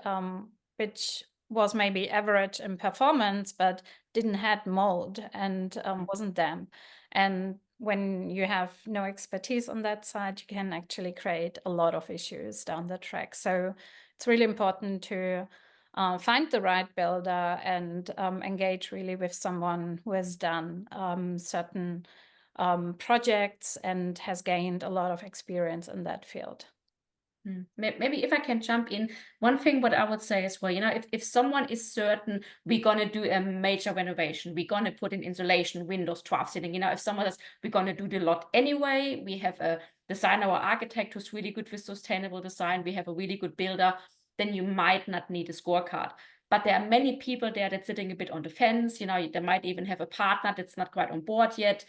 which was maybe average in performance, but didn't have mold and wasn't damp. And when you have no expertise on that side, you can actually create a lot of issues down the track. So it's really important to find the right builder and engage really with someone who has done certain projects and has gained a lot of experience in that field. Maybe if I can jump in, one thing what I would say as well, you know, if someone is certain we're going to do a major renovation, we're going to put in insulation, windows, trough seating, you know, if someone says we're going to do the lot anyway, we have a designer or architect who's really good with sustainable design, we have a really good builder, then you might not need a scorecard. But there are many people there that's sitting a bit on the fence, you know, they might even have a partner that's not quite on board yet,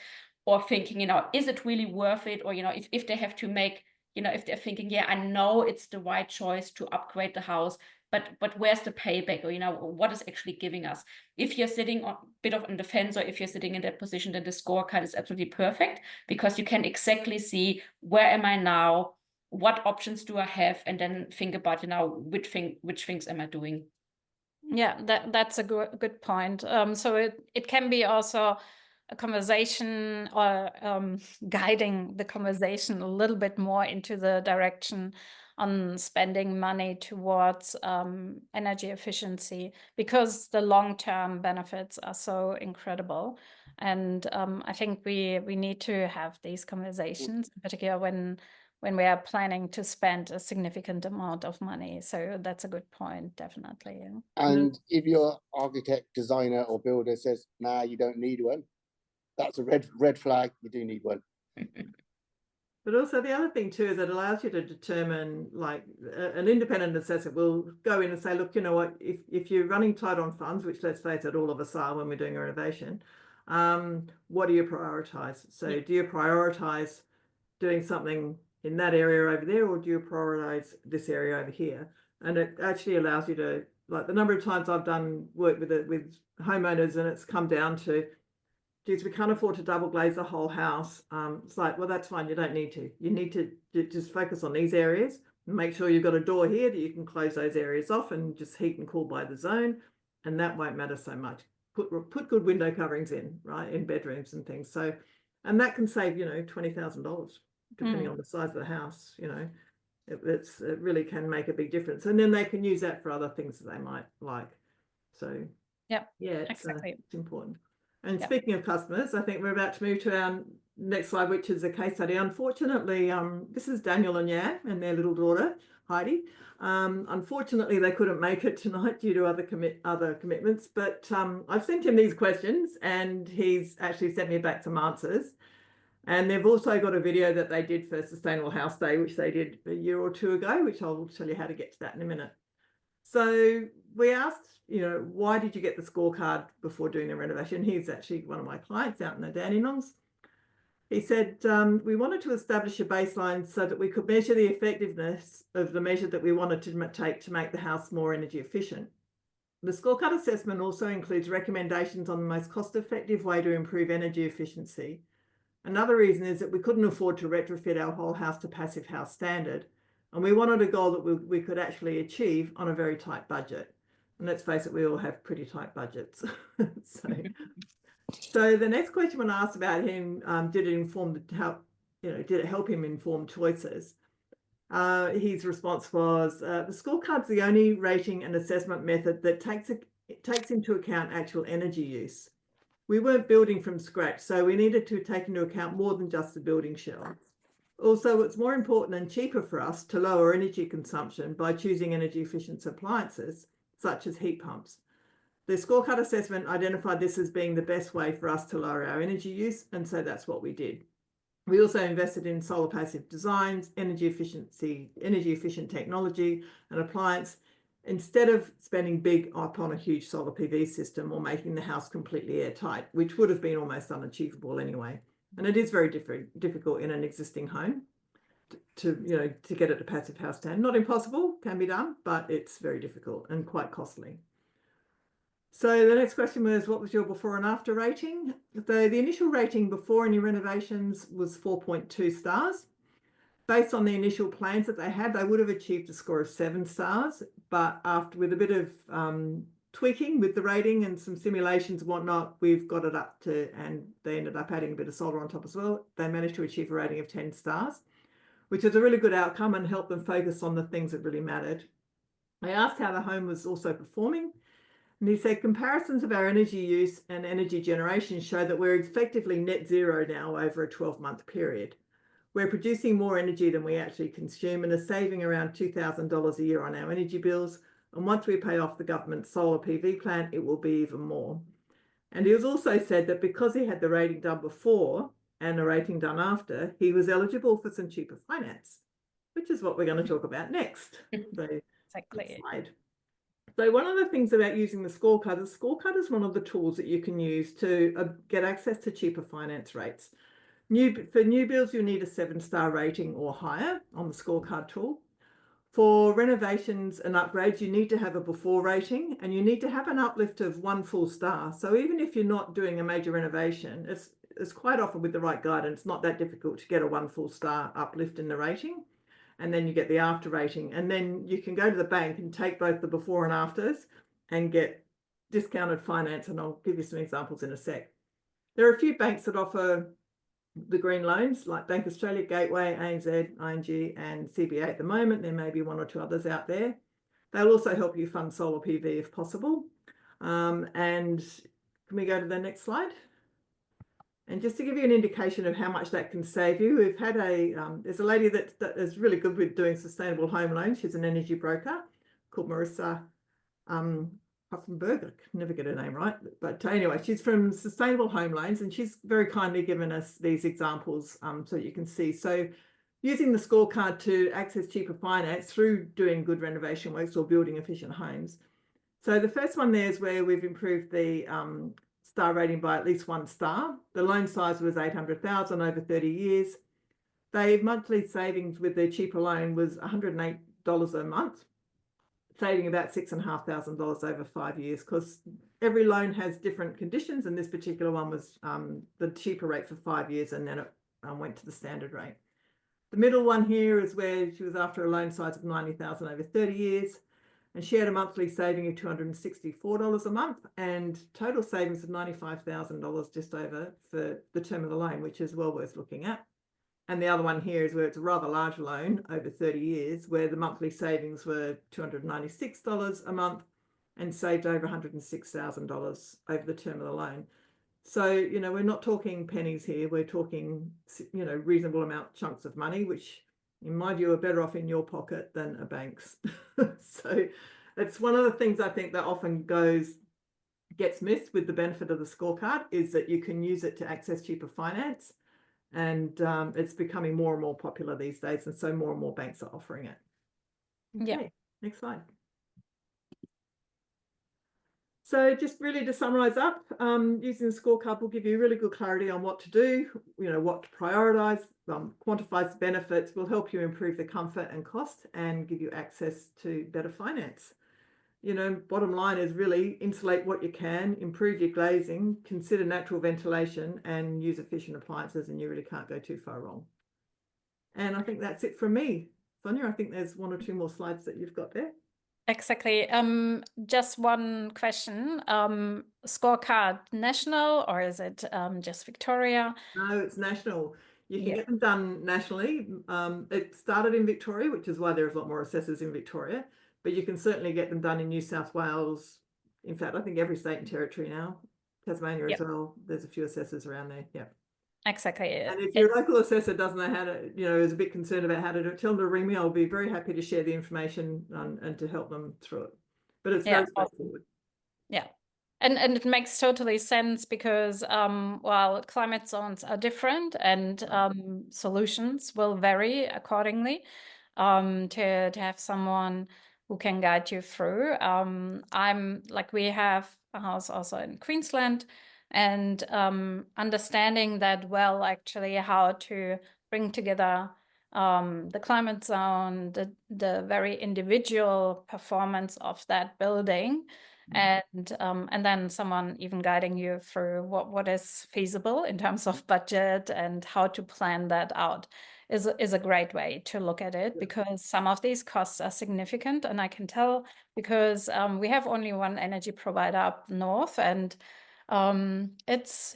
or thinking, you know, is it really worth it? Or, you know, if they have to make, you know, if they're thinking, yeah, I know it's the right choice to upgrade the house, but where's the payback? Or, you know, what is actually giving us? If you're sitting a bit on the fence, or if you're sitting in that position, then the scorecard is absolutely perfect, because you can exactly see, where am I now? What options do I have? And then think about, you know, which things am I doing? Yeah, that's a good point. So it can be also a conversation, or guiding the conversation a little bit more into the direction on spending money towards energy efficiency, because the long-term benefits are so incredible. And I think we need to have these conversations, in particular when we are planning to spend a significant amount of money. So that's a good point, definitely. Yeah. And if your architect, designer, or builder says, nah, you don't need one, that's a red flag. You do need one. But also the other thing too is it allows you to determine, like an independent assessor will go in and say, look, you know what, if you're running tight on funds, which let's face it, all of us are when we're doing a renovation, what do you prioritize? So do you prioritize doing something, in that area over there, or do you prioritize this area over here? And it actually allows you to, like the number of times I've done work with homeowners, and it's come down to, geez, we can't afford to double glaze the whole house. It's like, well, that's fine. You don't need to. You need to just focus on these areas and make sure you've got a door here that you can close those areas off and just heat and cool by the zone. And that won't matter so much. Put good window coverings in, right, in bedrooms and things. So, and that can save, you know, $20,000 depending on the size of the house. You know, it really can make a big difference. And then they can use that for other things that they might like. So, yeah, it's important. And speaking of customers, I think we're about to move to our next slide, which is a case study. Unfortunately, this is Daniel and Yan and their little daughter, Heidi. Unfortunately, they couldn't make it tonight due to other commitments, but I've sent him these questions and he's actually sent me back some answers. And they've also got a video that they did for Sustainable House Day, which they did a year or two ago, which I'll tell you how to get to that in a minute. So we asked, you know, why did you get the scorecard before doing the renovation? He's actually one of my clients out in the Dandenongs. He said, we wanted to establish a baseline so that we could measure the effectiveness of the measure that we wanted to take to make the house more energy efficient. The scorecard assessment also includes recommendations on the most cost-effective way to improve energy efficiency. Another reason is that we couldn't afford to retrofit our whole house to passive house standard. And we wanted a goal that we could actually achieve on a very tight budget. And let's face it, we all have pretty tight budgets. So the next question when asked about him, did it help him inform choices? His response was, the scorecard's the only rating and assessment method that takes into account actual energy use. We weren't building from scratch, so we needed to take into account more than just the building shell. Also, it's more important and cheaper for us to lower energy consumption by choosing energy efficient appliances, such as heat pumps. The scorecard assessment identified this as being the best way for us to lower our energy use, and so that's what we did. We also invested in solar passive designs, energy efficient technology and appliance, instead of spending big upon a huge solar PV system or making the house completely airtight, which would have been almost unachievable anyway. And it is very difficult in an existing home to get it to passive house standard. Not impossible, can be done, but it's very difficult and quite costly. So the next question was, what was your before and after rating? The initial rating before any renovations was 4.2 stars. Based on the initial plans that they had, they would have achieved a score of 7 stars, but with a bit of tweaking with the rating and some simulations and whatnot, we've got it up to, and they ended up adding a bit of solar on top as well. They managed to achieve a rating of 10 stars, which is a really good outcome and helped them focus on the things that really mattered. I asked how the home was also performing, and he said comparisons of our energy use and energy generation show that we're effectively net zero now over a 12-month period. We're producing more energy than we actually consume and are saving around $2,000 a year on our energy bills. And once we pay off the government solar PV plan, it will be even more. And he has also said that because he had the rating done before and the rating done after, he was eligible for some cheaper finance, which is what we're going to talk about next. So, exactly. Slide. So one of the things about using the scorecard is one of the tools that you can use to get access to cheaper finance rates. For new builds, you need a 7-star rating or higher on the scorecard tool. For renovations and upgrades, you need to have a before rating and you need to have an uplift of 1 full star. So even if you're not doing a major renovation, it's quite often with the right guidance, not that difficult to get a 1 full star uplift in the rating. And then you get the after rating. And then you can go to the bank and take both the before and afters and get discounted finance. And I'll give you some examples in a sec. There are a few banks that offer the green loans, like Bank Australia, Gateway, ANZ, ING and CBA at the moment. There may be 1 or 2 others out there. They'll also help you fund solar PV if possible. And can we go to the next slide? And just to give you an indication of how much that can save you, we've had there's a lady that is really good with doing sustainable home loans. She's an energy broker called Marissa Huffenberg. I can never get her name right. But anyway, she's from Sustainable Home Loans and she's very kindly given us these examples so you can see. So using the scorecard to access cheaper finance through doing good renovation works or building efficient homes. So the first one there is where we've improved the star rating by at least 1 star. The loan size was $800,000 over 30 years. Their monthly savings with their cheaper loan was $108 a month, saving about $6,500 over 5 years, because every loan has different conditions, and this particular one was the cheaper rate for 5 years, and then it went to the standard rate. The middle one here is where she was after a loan size of $90,000 over 30 years, and she had a monthly saving of $264 a month and total savings of $95,000 just over for the term of the loan, which is well worth looking at. And the other one here is where it's a rather large loan over 30 years, where the monthly savings were $296 a month and saved over $106,000 over the term of the loan. So, you know, we're not talking pennies here. We're talking, you know, reasonable amount chunks of money, which in my view are better off in your pocket than a bank's. So it's one of the things I think that often gets missed with the benefit of the scorecard, is that you can use it to access cheaper finance. And it's becoming more and more popular these days. And so more and more banks are offering it. Okay, Yeah. next slide. So just really to summarize up, using the scorecard will give you really good clarity on what to do, you know, what to prioritize, quantifies the benefits, will help you improve the comfort and cost and give you access to better finance. You know, bottom line is really insulate what you can, improve your glazing, consider natural ventilation, and use efficient appliances, and you really can't go too far wrong. And I think that's it from me. Sonia, I think there's 1 or 2 more slides that you've got there. Exactly. Just one question. Scorecard national, or is it just Victoria? No, it's national. You can get them done nationally. It started in Victoria, which is why there's a lot more assessors in Victoria, but you can certainly get them done in New South Wales. In fact, I think every state and territory now, Tasmania as well. There's a few assessors around there. Yeah. Exactly. And if your local assessor doesn't know how to, you know, is a bit concerned about how to do it, tell them to ring me. I'll be very happy to share the information and to help them through it. But it's very straightforward. Yeah. And it makes totally sense because while climate zones are different and solutions will vary accordingly, to have someone who can guide you through. We have a house also in Queensland, and understanding that well, actually how to bring together the climate zone, the very individual performance of that building, and then someone even guiding you through what is feasible in terms of budget and how to plan that out is a great way to look at it, because some of these costs are significant, and I can tell because we have only one energy provider up north, and it's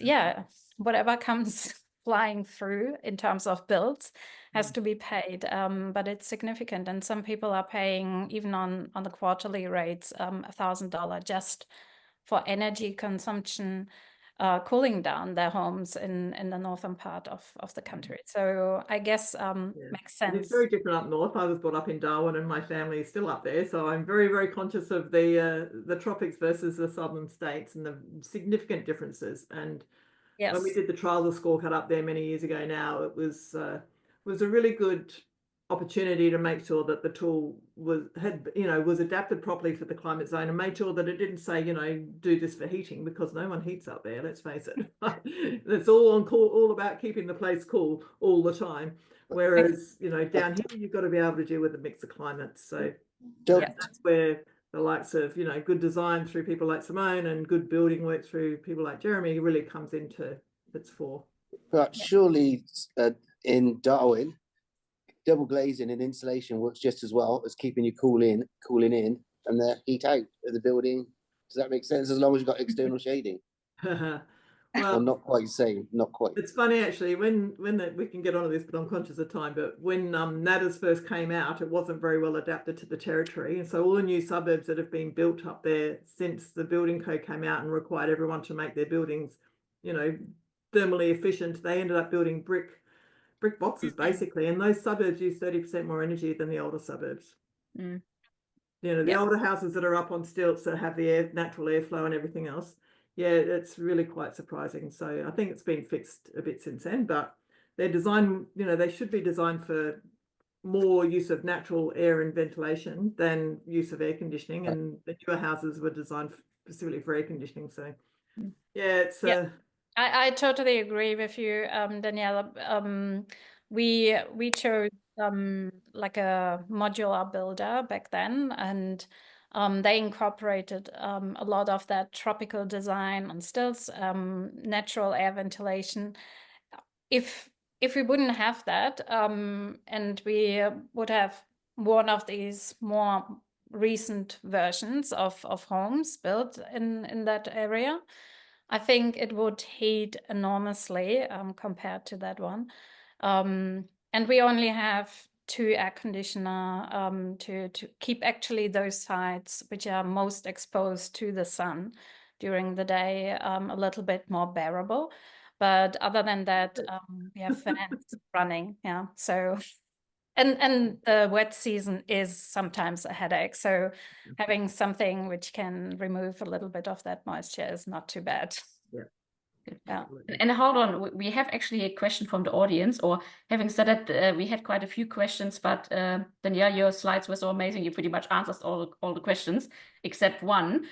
whatever comes flying through in terms of bills has to be paid, but it's significant, and some people are paying even on the quarterly rates $1,000 just for energy consumption, cooling down their homes in the northern part of the country. So I guess makes sense. It's very different up north. I was brought up in Darwin and my family is still up there, so I'm very, very conscious of the tropics versus the southern states and the significant differences. And when we did the trials of Scorecard up there many years ago now, it was a really good opportunity to make sure that the tool was adapted properly for the climate zone, and made sure that it didn't say, you know, do this for heating, because no one heats up there, let's face it. It's all about keeping the place cool all the time. Whereas, you know, down here you've got to be able to deal with a mix of climates. So that's where the likes of, you know, good design through people like Simone and good building work through people like Jeremy really comes into its fore. But surely in Darwin, double glazing and insulation works just as well as keeping you cooling in and the heat out of the building. Does that make sense? As long as you've got external shading. Well, not quite the same, not quite. It's funny actually, when we can get onto this, but I'm conscious of time, but when NatHERS first came out, it wasn't very well adapted to the territory, and so all the new suburbs that have been built up there since the building code came out and required everyone to make their buildings, you know, thermally efficient, they ended up building brick boxes basically, and those suburbs use 30% more energy than the older suburbs. You know, the older houses that are up on stilts that have the natural airflow and everything else, it's really quite surprising. So I think it's been fixed a bit since then, but they're designed, you know, they should be designed for more use of natural air and ventilation than use of air conditioning, and the newer houses were designed specifically for air conditioning. So it's I totally agree with you, Daniela. we chose like a modular builder back then, and they incorporated a lot of that tropical design on stilts, natural air ventilation. If we wouldn't have that, and we would have one of these more recent versions of homes built in that area, I think it would heat enormously compared to that one. And we only have 2 air conditioner to keep actually those sites which are most exposed to the sun during the day a little bit more bearable. But other than that, we have fans running. Yeah. So, and the wet season is sometimes a headache. So having something which can remove a little bit of that moisture is not too bad. Yeah. Yeah. And hold on, we have actually a question from the audience, or having said that, we had quite a few questions, but Danielle, your slides were so amazing. You pretty much answered all the questions except one.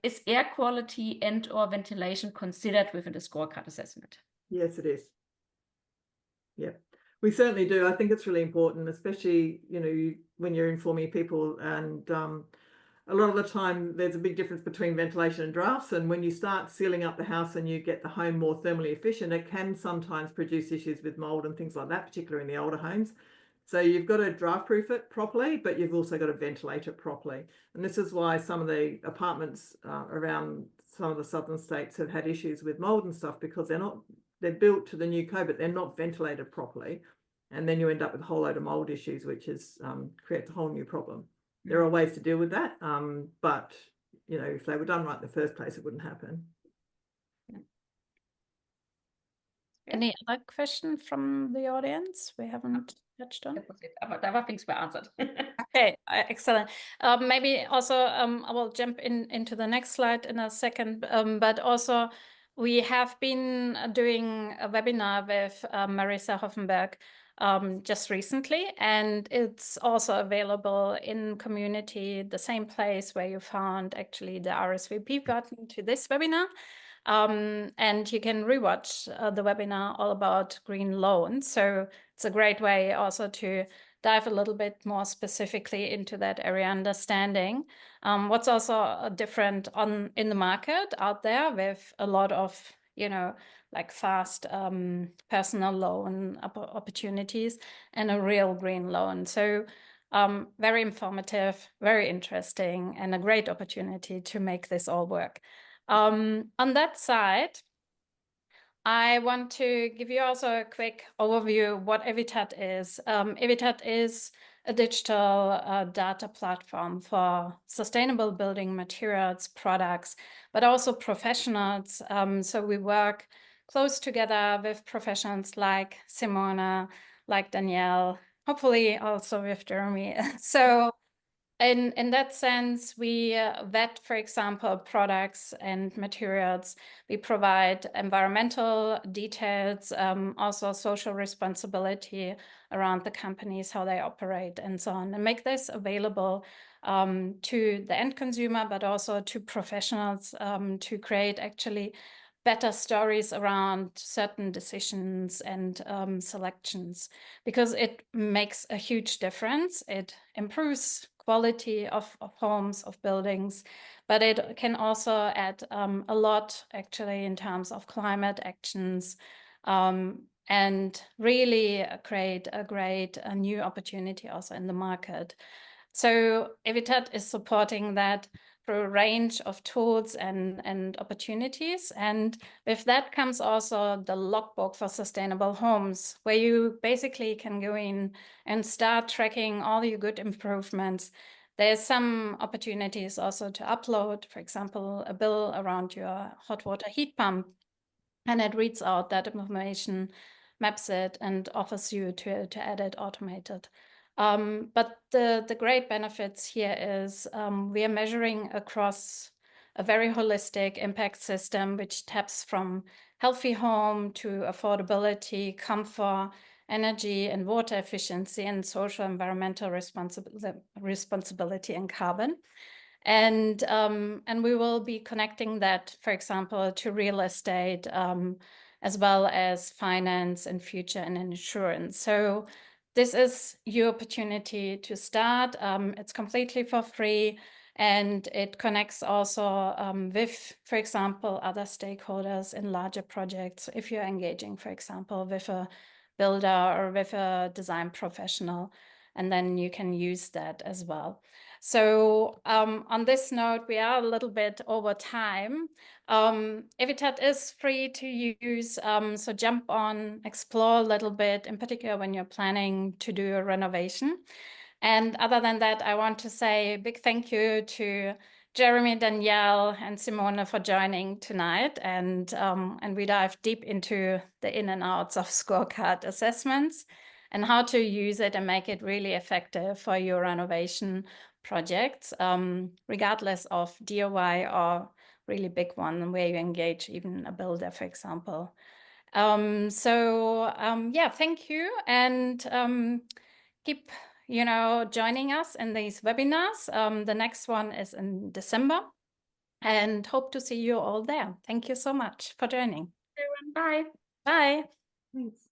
Is air quality and or ventilation considered within the scorecard assessment? Yes, it is. Yeah, we certainly do. I think it's really important, especially, you know, when you're informing people, and a lot of the time there's a big difference between ventilation and drafts, and when you start sealing up the house and you get the home more thermally efficient, it can sometimes produce issues with mold and things like that, particularly in the older homes. So you've got to draft proof it properly, but you've also got to ventilate it properly. And this is why some of the apartments around some of the southern states have had issues with mold and stuff, because they're built to the new code, but they're not ventilated properly. And then you end up with a whole load of mold issues, which is creates a whole new problem. There are ways to deal with that, but you know, if they were done right in the first place, it wouldn't happen. Any other question from the audience we haven't touched on? That was it. Other things were answered. Okay, excellent. Maybe also I will jump into the next slide in a second, but also we have been doing a webinar with Marisa Hoffenberg just recently, and it's also available in community, the same place where you found actually the RSVP button to this webinar. And you can rewatch the webinar all about green loans. So it's a great way also to dive a little bit more specifically into that area, understanding what's also different in the market out there with a lot of, you know, like fast personal loan opportunities and a real green loan. So very informative, very interesting, and a great opportunity to make this all work. On that side, I want to give you also a quick overview of what Evitat is. Evitat is a digital data platform for sustainable building materials, products, but also professionals. So we work close together with professionals like Simona, like Danielle, hopefully also with Jeremy. So in that sense, we vet, for example, products and materials. We provide environmental details, also social responsibility around the companies, how they operate, and so on, and make this available to the end consumer, but also to professionals to create actually better stories around certain decisions and selections, because it makes a huge difference. It improves quality of homes, of buildings, but it can also add a lot actually in terms of climate actions and really create a great new opportunity also in the market. So Evitat is supporting that through a range of tools and opportunities. And with that comes also the logbook for sustainable homes, where you basically can go in and start tracking all your good improvements. There's some opportunities also to upload, for example, a bill around your hot water heat pump, and it reads out that information, maps it, and offers you to add it automated. But the great benefits here is we are measuring across a very holistic impact system, which taps from healthy home to affordability, comfort, energy and water efficiency, and social environmental responsibility and carbon. And we will be connecting that, for example, to real estate, as well as finance and future and insurance. So this is your opportunity to start. It's completely for free, and it connects also with, for example, other stakeholders in larger projects. If you're engaging, for example, with a builder or with a design professional, and then you can use that as well. So on this note, we are a little bit over time. Evitat is free to use, so jump on, explore a little bit, in particular when you're planning to do a renovation. And other than that, I want to say a big thank you to Jeremy, Danielle, and Simone for joining tonight. And we dive deep into the in and outs of scorecard assessments and how to use it and make it really effective for your renovation projects, regardless of DIY or really big one where you engage even a builder, for example. Yeah, thank you, and keep joining us in these webinars. The next one is in December, and hope to see you all there. Thank you so much for joining. Bye. Bye. Thanks.